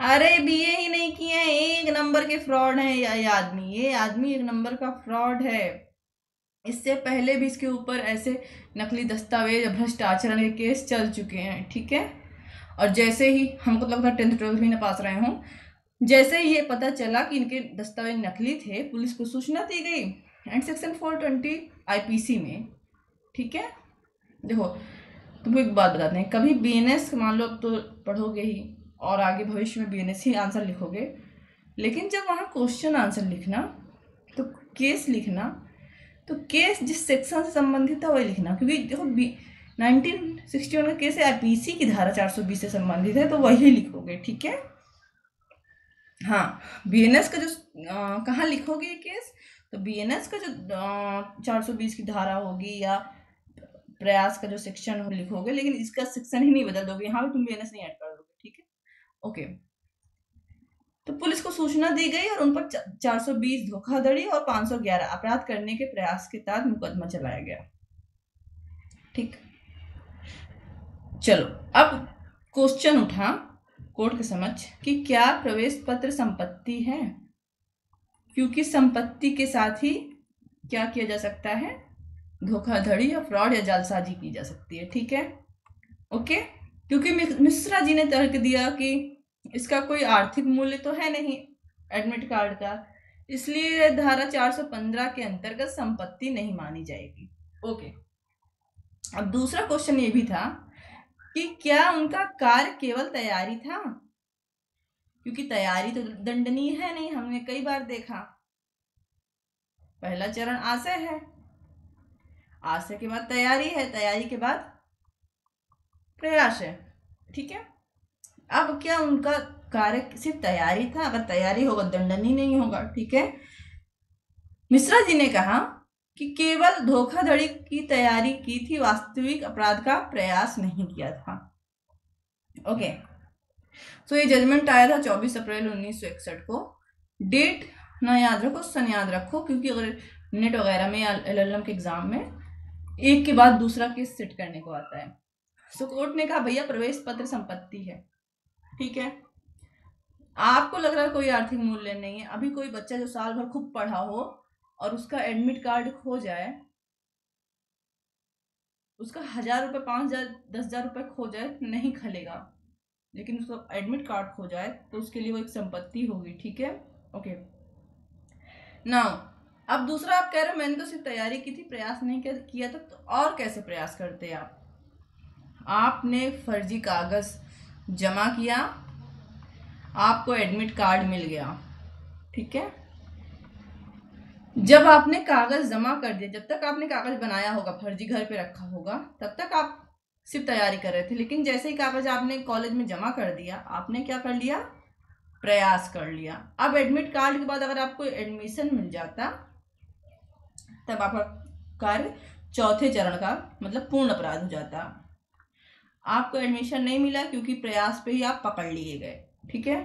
अरे बीए ही नहीं किए हैं, एक नंबर के फ्रॉड है ये आदमी एक नंबर का फ्रॉड है। इससे पहले भी इसके ऊपर ऐसे नकली दस्तावेज, भ्रष्ट आचरण के केस चल चुके हैं। ठीक है, और जैसे ही हमको लगता है 10th 12th में पास रहे हों, जैसे ही ये पता चला कि इनके दस्तावेज नकली थे, पुलिस को सूचना दी गई एंड सेक्शन 420 आईपीसी में। ठीक है, देखो तुमको एक बात बताते हैं, कभी बीएनएस मान लो, अब तो पढ़ोगे ही और आगे भविष्य में बीएनएस ही आंसर लिखोगे, लेकिन जब वहाँ क्वेश्चन आंसर लिखना तो केस लिखना, तो केस जिस सेक्शन से संबंधित था वही लिखना, क्योंकि देखो 1961 का केस है, आईपीसी की धारा 420 से संबंधित है, तो वही लिखोगे। ठीक है, हाँ, बीएनएस का जो कहाँ लिखोगे ये केस, तो बीएनएस का जो 420 की धारा होगी या प्रयास का जो सेक्शन हो लिखोगे, लेकिन इसका सेक्शन ही नहीं बदल दोगे, यहाँ पे तुम बीएनएस नहीं ऐड कर दोगे, ठीक है। ओके, तो पुलिस को सूचना दी गई और उन पर 420 धोखाधड़ी और 511 अपराध करने के प्रयास के तहत मुकदमा चलाया गया। ठीक, चलो अब क्वेश्चन उठा कोर्ट के समक्ष कि क्या प्रवेश पत्र संपत्ति है, क्योंकि संपत्ति के साथ ही क्या किया जा सकता है, धोखाधड़ी या फ्रॉड या जालसाजी की जा सकती है, ठीक है। ओके, क्योंकि मिश्रा जी ने तर्क दिया कि इसका कोई आर्थिक मूल्य तो है नहीं एडमिट कार्ड का, इसलिए धारा 415 के अंतर्गत संपत्ति नहीं मानी जाएगी। ओके, अब दूसरा क्वेश्चन ये भी था कि क्या उनका कार्य केवल तैयारी था, क्योंकि तैयारी तो दंडनीय है नहीं, हमने कई बार देखा। पहला चरण आशय है, आशय के बाद तैयारी है, तैयारी के बाद प्रयास है, ठीक है। अब क्या उनका कार्य सिर्फ तैयारी था, अगर तैयारी होगा दंडनीय नहीं होगा, ठीक है। मिश्रा जी ने कहा कि केवल धोखाधड़ी की तैयारी की थी, वास्तविक अपराध का प्रयास नहीं किया था। ओके, तो ये जजमेंट आया था 24 अप्रैल 1961 को। डेट ना याद रखो, सन याद रखो, क्योंकि अगर नेट वगैरह में या एलएलएम के एग्जाम में एक के बाद दूसरा केस सेट करने को आता है। सो कोर्ट ने कहा भैया प्रवेश पत्र संपत्ति है, ठीक है। आपको लग रहा है कोई आर्थिक मूल्य नहीं है, अभी कोई बच्चा जो साल भर खूब पढ़ा हो और उसका एडमिट कार्ड खो जाए, उसका 1000 रुपये, 5000, 10,000 रुपये खो जाए, नहीं खलेगा, लेकिन उसका एडमिट कार्ड खो जाए तो उसके लिए वो एक संपत्ति होगी, ठीक है। ओके, नाउ अब दूसरा आप कह रहे हो मैंने तो सिर्फ तैयारी की थी, प्रयास नहीं किया था, तो और कैसे प्रयास करते आप? आपने फर्जी कागज जमा किया, आपको एडमिट कार्ड मिल गया, ठीक है। जब आपने कागज जमा कर दिया, जब तक आपने कागज बनाया होगा, फर्जी घर पे रखा होगा, तब तक आप सिर्फ तैयारी कर रहे थे, लेकिन जैसे ही कागज आपने कॉलेज में जमा कर दिया, आपने क्या कर लिया, प्रयास कर लिया। अब एडमिट कार्ड के बाद अगर आपको एडमिशन मिल जाता, तब आपका कार्य चौथे चरण का मतलब पूर्ण अपराध हो जाता। आपको एडमिशन नहीं मिला क्योंकि प्रयास पे ही आप पकड़ लिए गए, ठीक है।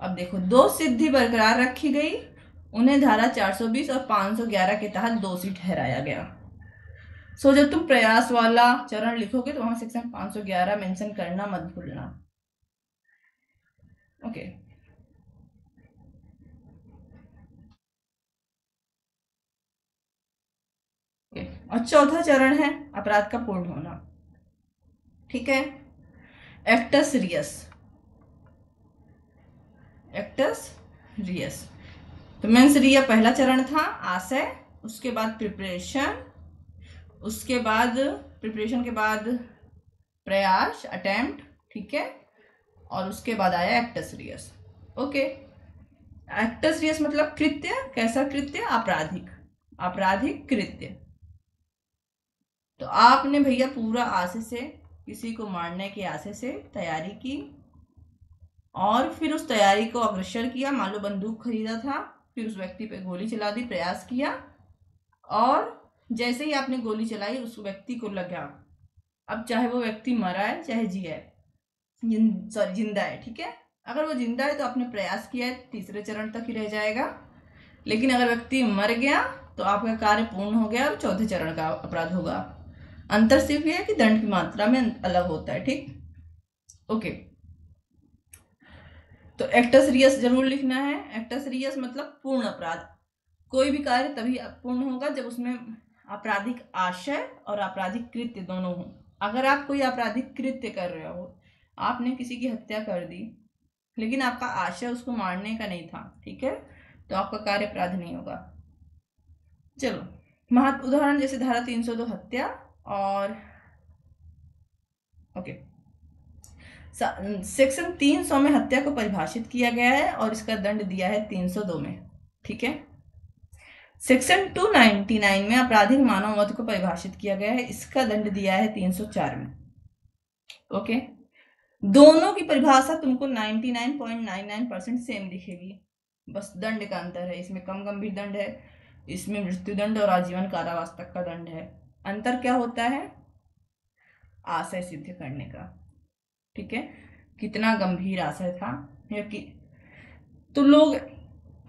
अब देखो, दो सिद्धि बरकरार रखी गई, उन्हें धारा 420 और 511 के तहत दोषी ठहराया गया। सो जब तुम प्रयास वाला चरण लिखोगे तो वहां सेक्शन 511 मेंशन करना मत भूलना। ओके, और चौथा चरण है अपराध का पूर्ण होना, ठीक है। एक्टस रियस, एक्टस रियस, तो मेंस रिया पहला चरण था, आशय, उसके बाद प्रिपरेशन, उसके बाद प्रिपरेशन के बाद प्रयास, अटेम्प्ट, ठीक है, और उसके बाद आया acts Reis. Okay, acts Reis मतलब कृत्य, कैसा कृत्य, आपराधिक, आपराधिक कृत्य। तो आपने भैया पूरा आशय से, किसी को मारने के आशय से तैयारी की, और फिर उस तैयारी को अग्रसर किया, मान लो बंदूक खरीदा था, फिर उस व्यक्ति पे गोली चला दी, प्रयास किया, और जैसे ही आपने गोली चलाई उस व्यक्ति को लगा, अब चाहे वो व्यक्ति मरा है चाहे जिया है, सॉरी जिंदा है, ठीक है। अगर वो जिंदा है तो आपने प्रयास किया है, तीसरे चरण तक ही रह जाएगा, लेकिन अगर व्यक्ति मर गया तो आपका कार्य पूर्ण हो गया और चौथे चरण का अपराध होगा। अंतर सिर्फ यह है कि दंड की मात्रा में अलग होता है, ठीक। ओके, तो एक्टस रियस जरूर लिखना है। एक्टस रियस मतलब पूर्ण अपराध। कोई भी कार्य तभी पूर्ण होगा जब उसमें आपराधिक आशय और आपराधिक कृत्य दोनों हो। अगर आप कोई आपराधिक कृत्य कर रहे हो, आपने किसी की हत्या कर दी, लेकिन आपका आशय उसको मारने का नहीं था, ठीक है, तो आपका कार्य अपराध नहीं होगा। चलो, महत्व उदाहरण जैसे धारा 302 हत्या, और ओके, सेक्शन 300 में हत्या को परिभाषित किया गया है और इसका दंड दिया है 302 में, ठीक है। सेक्शन 299 में आपराधिक मानव वध को परिभाषित किया गया है, इसका दंड दिया है 304 में। ओके, दोनों की परिभाषा तुमको 99.99% सेम दिखेगी, बस दंड का अंतर है। इसमें कम गंभीर दंड है, इसमें मृत्यु दंड और आजीवन कारावास तक का दंड है। अंतर क्या होता है? आशय सिद्ध करने का। ठीक है, कितना गंभीर आशय था या कि तो लोग,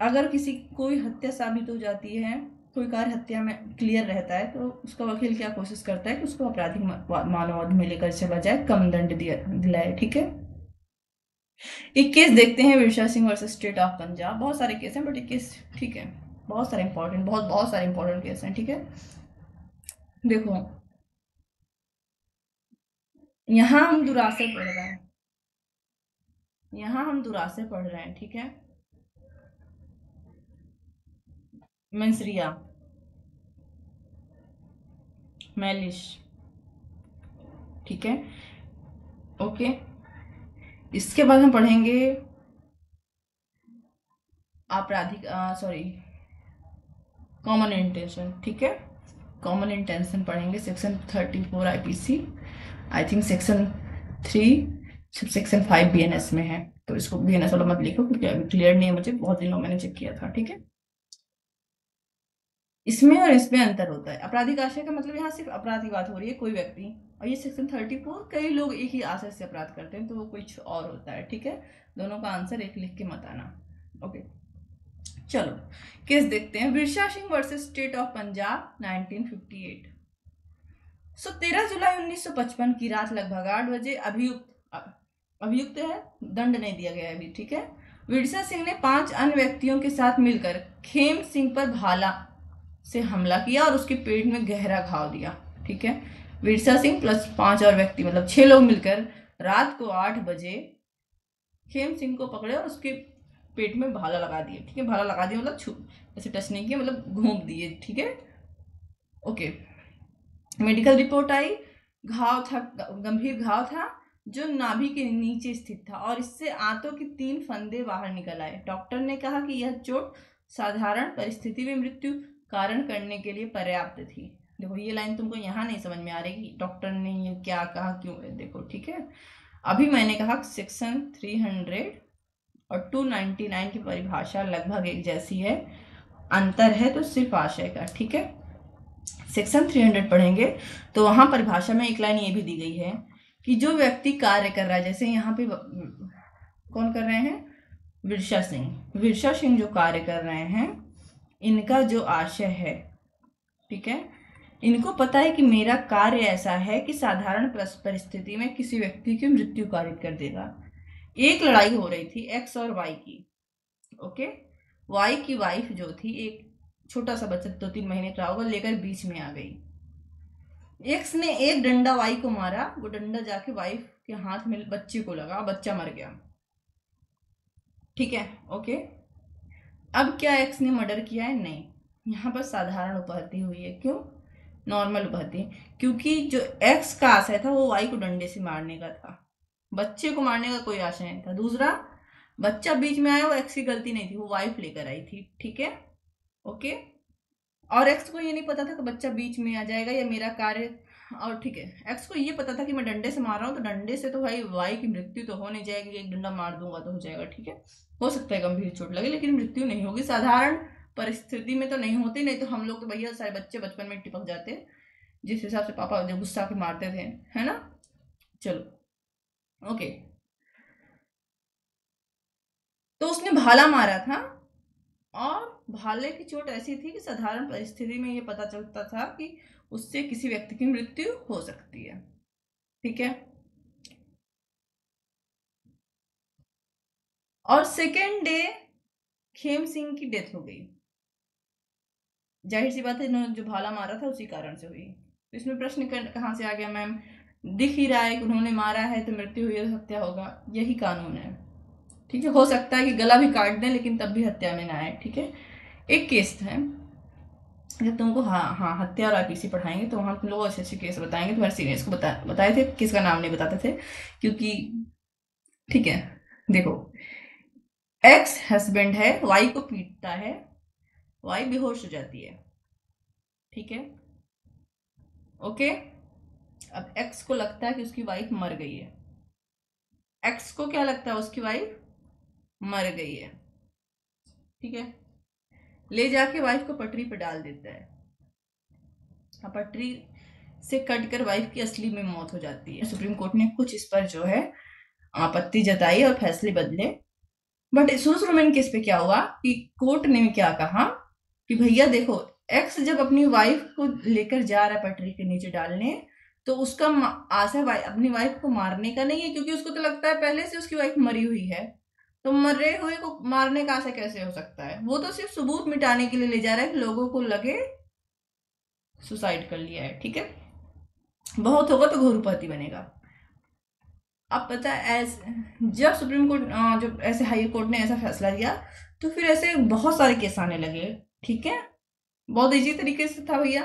अगर किसी कोई हत्या साबित हो जाती है, कोई कार्य हत्या में क्लियर रहता है, तो उसका वकील क्या कोशिश करता है कि उसको आपराधिक मानवाध में लेकर चला जाए, कम दंड दिलाए। ठीक है, एक केस देखते हैं, Virsa Singh versus state of Punjab. बहुत सारे केस हैं बट एक केस ठीक है, बहुत सारे इंपॉर्टेंट, बहुत सारे इंपॉर्टेंट केस हैं। ठीक है, देखो यहाँ हम दुरासे पढ़ रहे हैं, यहाँ हम दुरासे पढ़ रहे हैं। ठीक है, मेंसरिया, मैलिश। ठीक है, ओके। इसके बाद हम पढ़ेंगे आपराधिक, सॉरी, कॉमन इंटेंशन। ठीक है, कॉमन इंटेंशन पढ़ेंगे, section 34 IPC, I think section 3, section 5 BNS में है, तो इसको बीएनएस वाला मत लिखो क्योंकि अभी क्लियर नहीं है मुझे, बहुत दिनों मैंने चेक किया था। ठीक है, इसमें और इसमें अंतर होता है। आपराधिक आशय का मतलब यहाँ सिर्फ अपराध की बात हो रही है, कोई व्यक्ति, और ये सेक्शन 34 कई लोग एक ही आशय से अपराध करते हैं, तो वो कुछ और होता है। ठीक है, दोनों का आंसर एक लिख के मत आना। ओके, चलो केस देखते हैं, Virsa Singh versus state of Punjab 1958। 13 जुलाई 1955 की रात लगभग 8 बजे अभियुक्त है, दंड नहीं दिया गया है अभी। ठीक है, विरसा सिंह ने 5 अन्य व्यक्तियों के साथ मिलकर खेम सिंह पर भाला से हमला किया और उसके पेट में गहरा घाव दिया। ठीक है, विरसा सिंह प्लस 5 और व्यक्ति, मतलब 6 लोग मिलकर रात को 8 बजे खेम सिंह को पकड़े और उसके पेट में भाला लगा दिए। ठीक है, भाला लगा दिया मतलब छू, ऐसे टच नहीं किया, मतलब घूम दिए। ठीक है, ओके। मेडिकल रिपोर्ट आई, घाव था, गंभीर घाव था जो नाभि के नीचे स्थित था और इससे आंतों की 3 फंदे बाहर निकल आए। डॉक्टर ने कहा कि यह चोट साधारण परिस्थिति में मृत्यु कारण करने के लिए पर्याप्त थी। देखो ये लाइन तुमको यहाँ नहीं समझ में आ रही कि डॉक्टर ने ये क्या कहा, क्यों, देखो। ठीक है, अभी मैंने कहा सेक्शन 300 और 299 की परिभाषा लगभग एक जैसी है, अंतर है तो सिर्फ आशय का। ठीक है, सेक्शन 300 पढ़ेंगे तो वहां परिभाषा में एक लाइन ये भी दी गई है कि जो व्यक्ति कार्य कर रहा है, जैसे यहाँ पे कौन कर रहे हैं, विरसा सिंह, विरसा सिंह जो कार्य कर रहे हैं, इनका जो आशय है, ठीक है, इनको पता है कि मेरा कार्य ऐसा है कि साधारण परिस्थिति में किसी व्यक्ति की मृत्यु कारित कर देगा। एक लड़ाई हो रही थी एक्स और वाई की। ओके, वाई की वाइफ जो थी, एक छोटा सा बच्चा 2-3 महीने का होगा, लेकर बीच में आ गई। एक्स ने एक डंडा वाई को मारा, वो डंडा जाके वाइफ के हाथ में बच्चे को लगा, बच्चा मर गया। ठीक है, ओके। अब क्या एक्स ने मर्डर किया है? नहीं, यहाँ पर साधारण उपहत्या हुई है। क्यों? नॉर्मल उपहत्या, क्योंकि जो एक्स का आशय था वो वाई को डंडे से मारने का था, बच्चे को मारने का कोई आशय नहीं था। दूसरा, बच्चा बीच में आया, वो एक्स की गलती नहीं थी, वो वाइफ लेकर आई थी। ठीक है, ओके। और एक्स को ये नहीं पता था कि बच्चा बीच में आ जाएगा या मेरा कार्य, और ठीक है, एक्स को ये पता था कि मैं डंडे से मार रहा हूँ, तो डंडे से तो भाई वाई की मृत्यु तो हो नहीं जाएगी, एक डंडा मार दूंगा तो हो जाएगा। ठीक है, हो सकता है गंभीर चोट लगे लेकिन मृत्यु नहीं होगी, साधारण परिस्थिति में तो नहीं होती। नहीं तो हम लोग तो भैया सारे बच्चे बचपन में टिपक जाते, जिस हिसाब से पापा जब गुस्सा के मारते थे, है ना। चलो, ओके। तो उसने भाला मारा था और भाले की चोट ऐसी थी कि साधारण परिस्थिति में ये पता चलता था कि उससे किसी व्यक्ति की मृत्यु हो सकती है। ठीक है, और सेकेंड डे खेम सिंह की डेथ हो गई। जाहिर सी बात है, इन्होंने जो भाला मारा था उसी कारण से हुई। तो इसमें प्रश्न कहाँ से आ गया मैम? दिख ही रहा है कि उन्होंने मारा है तो मृत्यु हुई तो हत्या होगा, यही कानून है। ठीक है, हो सकता है कि गला भी काट दें लेकिन तब भी हत्या में ना आए। ठीक है, एक केस है जब तुमको हाँ हाँ हत्या और आईपीसी पढ़ाएंगे तो वहाँ तुम लोग अच्छे अच्छे केस बताएंगे, तुम्हारे सीनियर्स को बताए थे, किसका नाम नहीं बताते थे क्योंकि, ठीक है, देखो, एक्स हस्बैंड है, वाई को पीटता है, वाई बेहोश हो जाती है। ठीक है, ओके। अब एक्स को लगता है कि उसकी वाइफ मर गई है, एक्स को क्या लगता है उसकी वाइफ मर गई है, ठीक है, ले जाके वाइफ को पटरी पे डाल देता है। पटरी से कट कर वाइफ की असली में मौत हो जाती है। सुप्रीम कोर्ट ने कुछ इस पर जो है आपत्ति जताई और फैसले बदले। बट सुरसुरमैन केस पे क्या हुआ कि कोर्ट ने क्या कहा कि भैया देखो, एक्स जब अपनी वाइफ को लेकर जा रहा है पटरी के नीचे डालने, तो उसका आशा अपनी वाइफ को मारने का नहीं है, क्योंकि उसको तो लगता है पहले से उसकी वाइफ मरी हुई है, तो मरे हुए को मारने का आशा कैसे हो सकता है। वो तो सिर्फ सबूत मिटाने के लिए ले जा रहा है कि लोगों को लगे सुसाइड कर लिया है, ठीक है, बहुत होगा तो घोरपति बनेगा। अब पता है जब सुप्रीम कोर्ट जब ऐसे हाई कोर्ट ने ऐसा फैसला दिया, तो फिर ऐसे बहुत सारे केस आने लगे, ठीक है, बहुत इजी तरीके से था भैया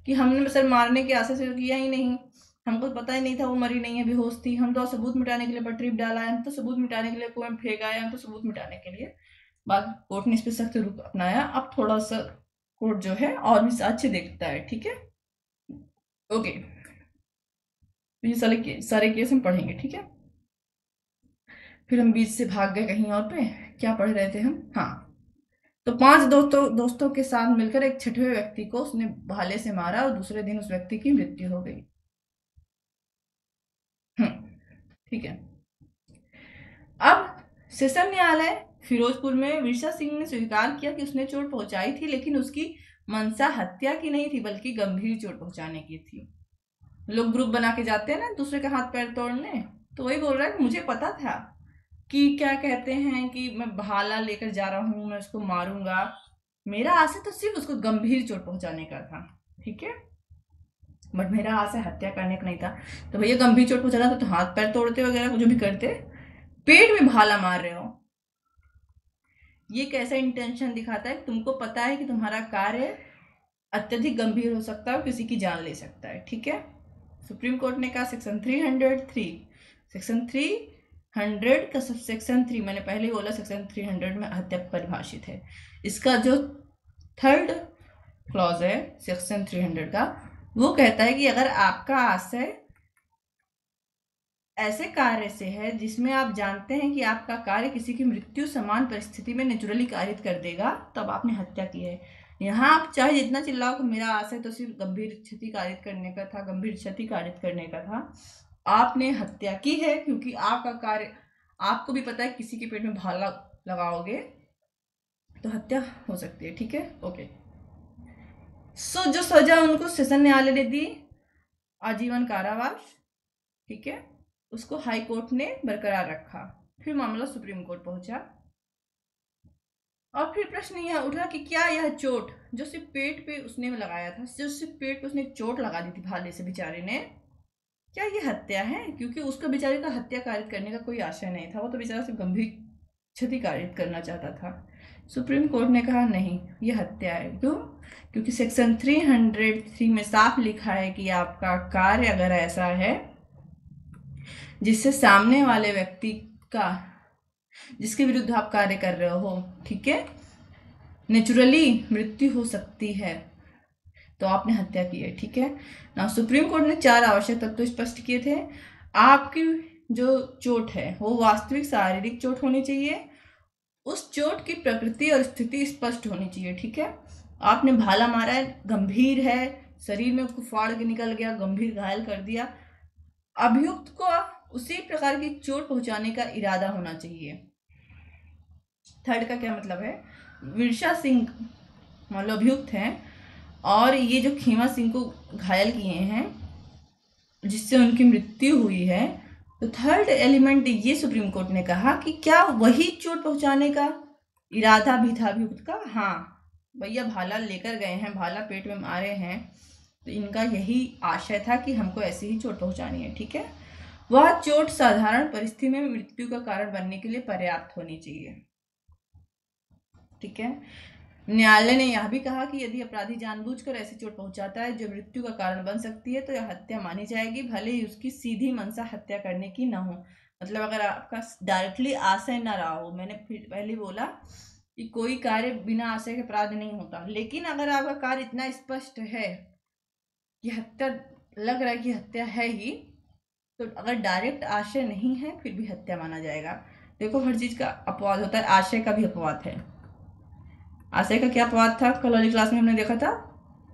कि हमने सर मारने की आशा से किया ही नहीं, हमको पता ही नहीं था वो मरी नहीं है, बेहोश थी, हम तो सबूत मिटाने के लिए पटरी डाला है, हम तो सबूत मिटाने के लिए कुएं फेंका है, हम तो सबूत मिटाने के लिए। बाद कोर्ट ने इस पर सख्त रुख अपनाया। अब थोड़ा सा कोर्ट जो है और भी अच्छे देखता है, ठीक है, ओके, तो ये सारे केस हम पढ़ेंगे, ठीक है। फिर हम बीच से भाग गए कहीं और पे, क्या पढ़ रहे थे हम, हाँ, तो 5 दोस्तों के साथ मिलकर एक छठवें व्यक्ति को उसने भाले से मारा और दूसरे दिन उस व्यक्ति की मृत्यु हो गई। ठीक है। अब सेशन न्यायालय फिरोजपुर में विरसा सिंह ने स्वीकार किया कि उसने चोट पहुंचाई थी, लेकिन उसकी मंशा हत्या की नहीं थी बल्कि गंभीर चोट पहुंचाने की थी। लोग ग्रुप बना के जाते हैं ना दूसरे का हाथ पैर तोड़ने, तो वही बोल रहा है कि मुझे पता था कि क्या कहते हैं कि मैं भाला लेकर जा रहा हूं, मैं उसको मारूंगा, मेरा आशा तो सिर्फ उसको गंभीर चोट पहुंचाने का था, ठीक है, बट मेरा आशा हत्या करने का नहीं था। तो भैया गंभीर चोट पहुंचाना था तो हाथ पैर तोड़ते वगैरह जो भी करते, पेट में भाला मार रहे हो, ये कैसा इंटेंशन दिखाता है, तुमको पता है कि तुम्हारा कार्य अत्यधिक गंभीर हो सकता है और किसी की जान ले सकता है, ठीक है। सुप्रीम कोर्ट ने कहा सेक्शन 303, सेक्शन 300 का सब सेक्शन 3, मैंने पहले ही बोला सेक्शन 300 में हत्या परिभाषित है। इसका जो 3rd क्लॉज है सेक्शन 300 का, वो कहता है कि अगर आपका आशय ऐसे कार्य से है जिसमें आप जानते हैं कि आपका कार्य किसी की मृत्यु समान परिस्थिति में नेचुरली कारित कर देगा, तब आपने हत्या की है। यहाँ आप चाहे जितना चिल्लाओ कि मेरा आशय तो सिर्फ गंभीर क्षति कारित करने का था, गंभीर क्षति कारित करने का था, आपने हत्या की है, क्योंकि आपका कार्य, आपको भी पता है किसी के पेट में भाला लगाओगे तो हत्या हो सकती है, ठीक है, ओके। सो जो सजा उनको सेशन न्यायालय ने दी आजीवन कारावास, ठीक है, उसको हाई कोर्ट ने बरकरार रखा। फिर मामला सुप्रीम कोर्ट पहुंचा और फिर प्रश्न यह उठा कि क्या यह चोट जो सिर्फ पेट पे उसने लगाया था, जो सिर्फ पेट पे उसने चोट लगा दी थी भाले से बेचारे ने, क्या ये हत्या है, क्योंकि उसका बेचारे का हत्या कारित करने का कोई आशय नहीं था, वो तो बेचारा सिर्फ गंभीर क्षति कारित करना चाहता था। सुप्रीम कोर्ट ने कहा नहीं, यह हत्या है। क्यों? क्योंकि सेक्शन 303 में साफ लिखा है कि आपका कार्य अगर ऐसा है जिससे सामने वाले व्यक्ति का, जिसके विरुद्ध आप कार्य कर रहे हो, ठीक है, नेचुरली मृत्यु हो सकती है, तो आपने हत्या की है, ठीक है ना। सुप्रीम कोर्ट ने 4 आवश्यक तत्व स्पष्ट किए थे। आपकी जो चोट है वो वास्तविक शारीरिक चोट होनी चाहिए, उस चोट की प्रकृति और स्थिति स्पष्ट होनी चाहिए, ठीक है। आपने भाला मारा है, गंभीर है, शरीर में उसको फाड़ के निकल गया, गंभीर घायल कर दिया, अभियुक्त को उसी प्रकार की चोट पहुंचाने का इरादा होना चाहिए। 3rd का क्या मतलब है, विरसा सिंह मान लो अभियुक्त हैं और ये जो खेमा सिंह को घायल किए हैं जिससे उनकी मृत्यु हुई है, तो 3rd एलिमेंट ये सुप्रीम कोर्ट ने कहा कि क्या वही चोट पहुंचाने का इरादा भी था अभियुक्त का। हाँ भैया, भाला लेकर गए हैं, भाला पेट में मारे हैं, तो इनका यही आशय था कि हमको ऐसी ही चोट पहुंचानी है, ठीक है। वह चोट साधारण परिस्थिति में मृत्यु का कारण बनने के लिए पर्याप्त होनी चाहिए, ठीक है। न्यायालय ने यह भी कहा कि यदि अपराधी जानबूझकर ऐसी चोट पहुंचाता है जो मृत्यु का कारण बन सकती है, तो यह हत्या मानी जाएगी, भले ही उसकी सीधी मंशा हत्या करने की न हो। मतलब अगर आपका डायरेक्टली आशय न रहा हो, मैंने फिर पहले बोला कि कोई कार्य बिना आशय के अपराध नहीं होता, लेकिन अगर आपका कार्य इतना स्पष्ट है कि हत्या, लग रहा है कि हत्या है ही, तो अगर डायरेक्ट आशय नहीं है फिर भी हत्या माना जाएगा। देखो हर चीज का अपवाद होता है, आशय का भी अपवाद है। आशय का क्या अपवाद था, कल वाली क्लास में हमने देखा था,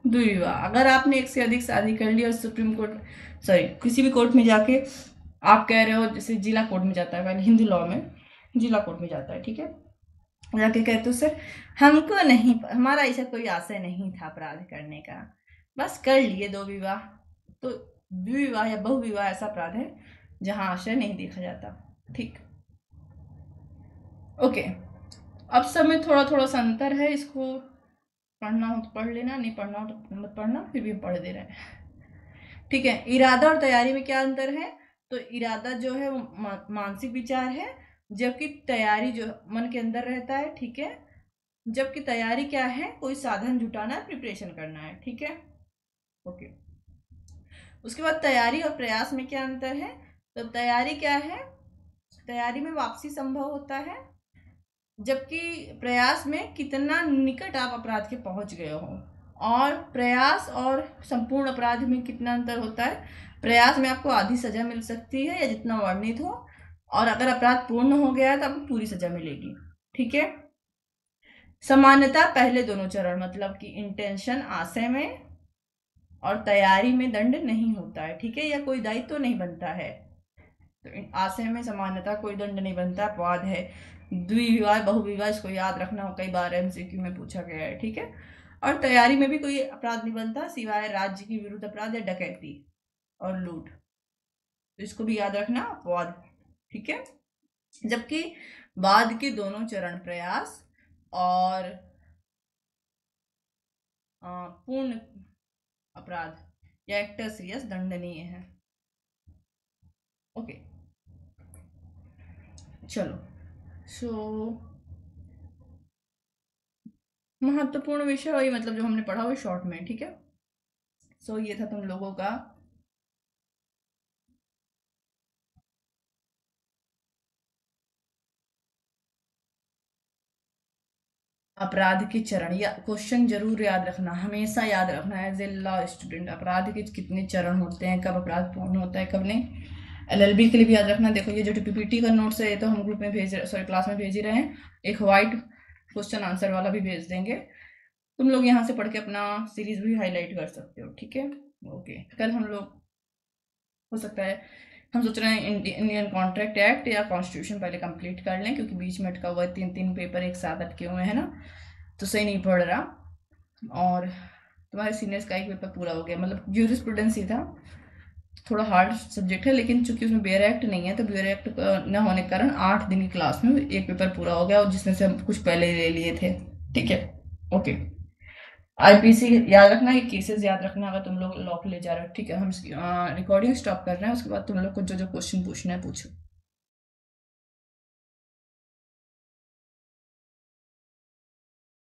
द्विविवाह। अगर आपने एक से अधिक शादी कर ली और सुप्रीम कोर्ट सॉरी किसी भी कोर्ट में जाके आप कह रहे हो, जैसे जिला कोर्ट में जाता है, पहले हिंदू लॉ में जिला कोर्ट में जाता है, ठीक है, जाके कहते हो सर हमको नहीं, हमारा ऐसा कोई आशय नहीं था अपराध करने का, बस कर लिए दो विवाह, तो द्विविवाह या बहुविवाह ऐसा अपराध है जहां आशय नहीं देखा जाता। ठीक, ओके। अब सब में थोड़ा थोड़ा सा अंतर है, इसको पढ़ना हो तो पढ़ लेना, नहीं पढ़ना हो तो मत पढ़ना, फिर भी हम पढ़ दे रहे हैं। ठीक है, इरादा और तैयारी में क्या अंतर है, तो इरादा जो है वो मानसिक विचार है, जबकि तैयारी जो मन के अंदर रहता है, ठीक है, जबकि तैयारी क्या है, कोई साधन जुटाना है, प्रिपरेशन करना है, ठीक है, ओके। उसके बाद तैयारी और प्रयास में क्या अंतर है, तो तैयारी क्या है, तैयारी में वापसी संभव होता है, जबकि प्रयास में कितना निकट आप अपराध के पहुंच गए हो। और प्रयास और संपूर्ण अपराध में कितना अंतर होता है, प्रयास में आपको आधी सजा मिल सकती है या जितना वर्णित हो, और अगर अपराध पूर्ण हो गया है तो आपको पूरी सजा मिलेगी, ठीक है। समानता पहले दोनों चरण, मतलब कि इंटेंशन आशय में और तैयारी में दंड नहीं होता है, ठीक है, या कोई दायित्व तो नहीं बनता है। तो आशय में समानता कोई दंड नहीं बनता, अपवाद है। द्विविवाह बहुविवाह इसको याद रखना हो, कई बार एमसीक्यू में पूछा गया है, ठीक है। और तैयारी में भी कोई अपराध नहीं बनता सिवाय राज्य की विरुद्ध अपराध या डकैती और लूट, तो इसको भी याद रखना, अपवाद, ठीक है। जबकि बाद के दोनों चरण प्रयास और पूर्ण अपराध या एक्टर सीरियस दंडनीय है, ओके। चलो, सो महत्वपूर्ण विषय वही, मतलब जो हमने पढ़ा वो शॉर्ट में, ठीक है। सो ये था तुम लोगों का अपराध के चरण, या क्वेश्चन जरूर याद रखना, हमेशा याद रखना एज ए लॉ स्टूडेंट, अपराध के कितने चरण होते हैं, कब अपराध पूर्ण होता है कब नहीं। एलएलबी के लिए भी याद रखना। देखो ये जो पीपीटी का नोट्स है ये तो हम ग्रुप में भेज सॉरी क्लास में भेज ही रहे हैं, एक व्हाइट क्वेश्चन आंसर वाला भी भेज देंगे, तुम लोग यहाँ से पढ़ के अपना सीरीज भी हाईलाइट कर सकते हो, ठीक है, ओके। कल हम लोग हो सकता है, हम सोच रहे हैं इंडियन कॉन्ट्रैक्ट एक्ट या कॉन्स्टिट्यूशन पहले कंप्लीट कर लें, क्योंकि बीच में अटका हुआ है, 3 पेपर एक साथ अटके हुए हैं ना, तो सही नहीं पढ़ रहा। और तुम्हारे सीनियर्स का एक पेपर पूरा हो गया, मतलब ज्यूरिस्प्रूडेंस ही था, थोड़ा हार्ड सब्जेक्ट है, लेकिन चूंकि उसमें बियर एक्ट नहीं है तो बियर एक्ट न होने के कारण 8 दिन की क्लास में एक पेपर पूरा हो गया, और जिसमें से हम कुछ पहले ले लिए थे, ठीक है, ओके। आईपीसी याद रखना, ये केसेस याद रखना अगर तुम लोग लॉ के ले जा रहे हो, ठीक है। हम रिकॉर्डिंग स्टॉप कर रहे हैं, उसके बाद तुम लोग को जो जो क्वेश्चन पूछना है पूछो।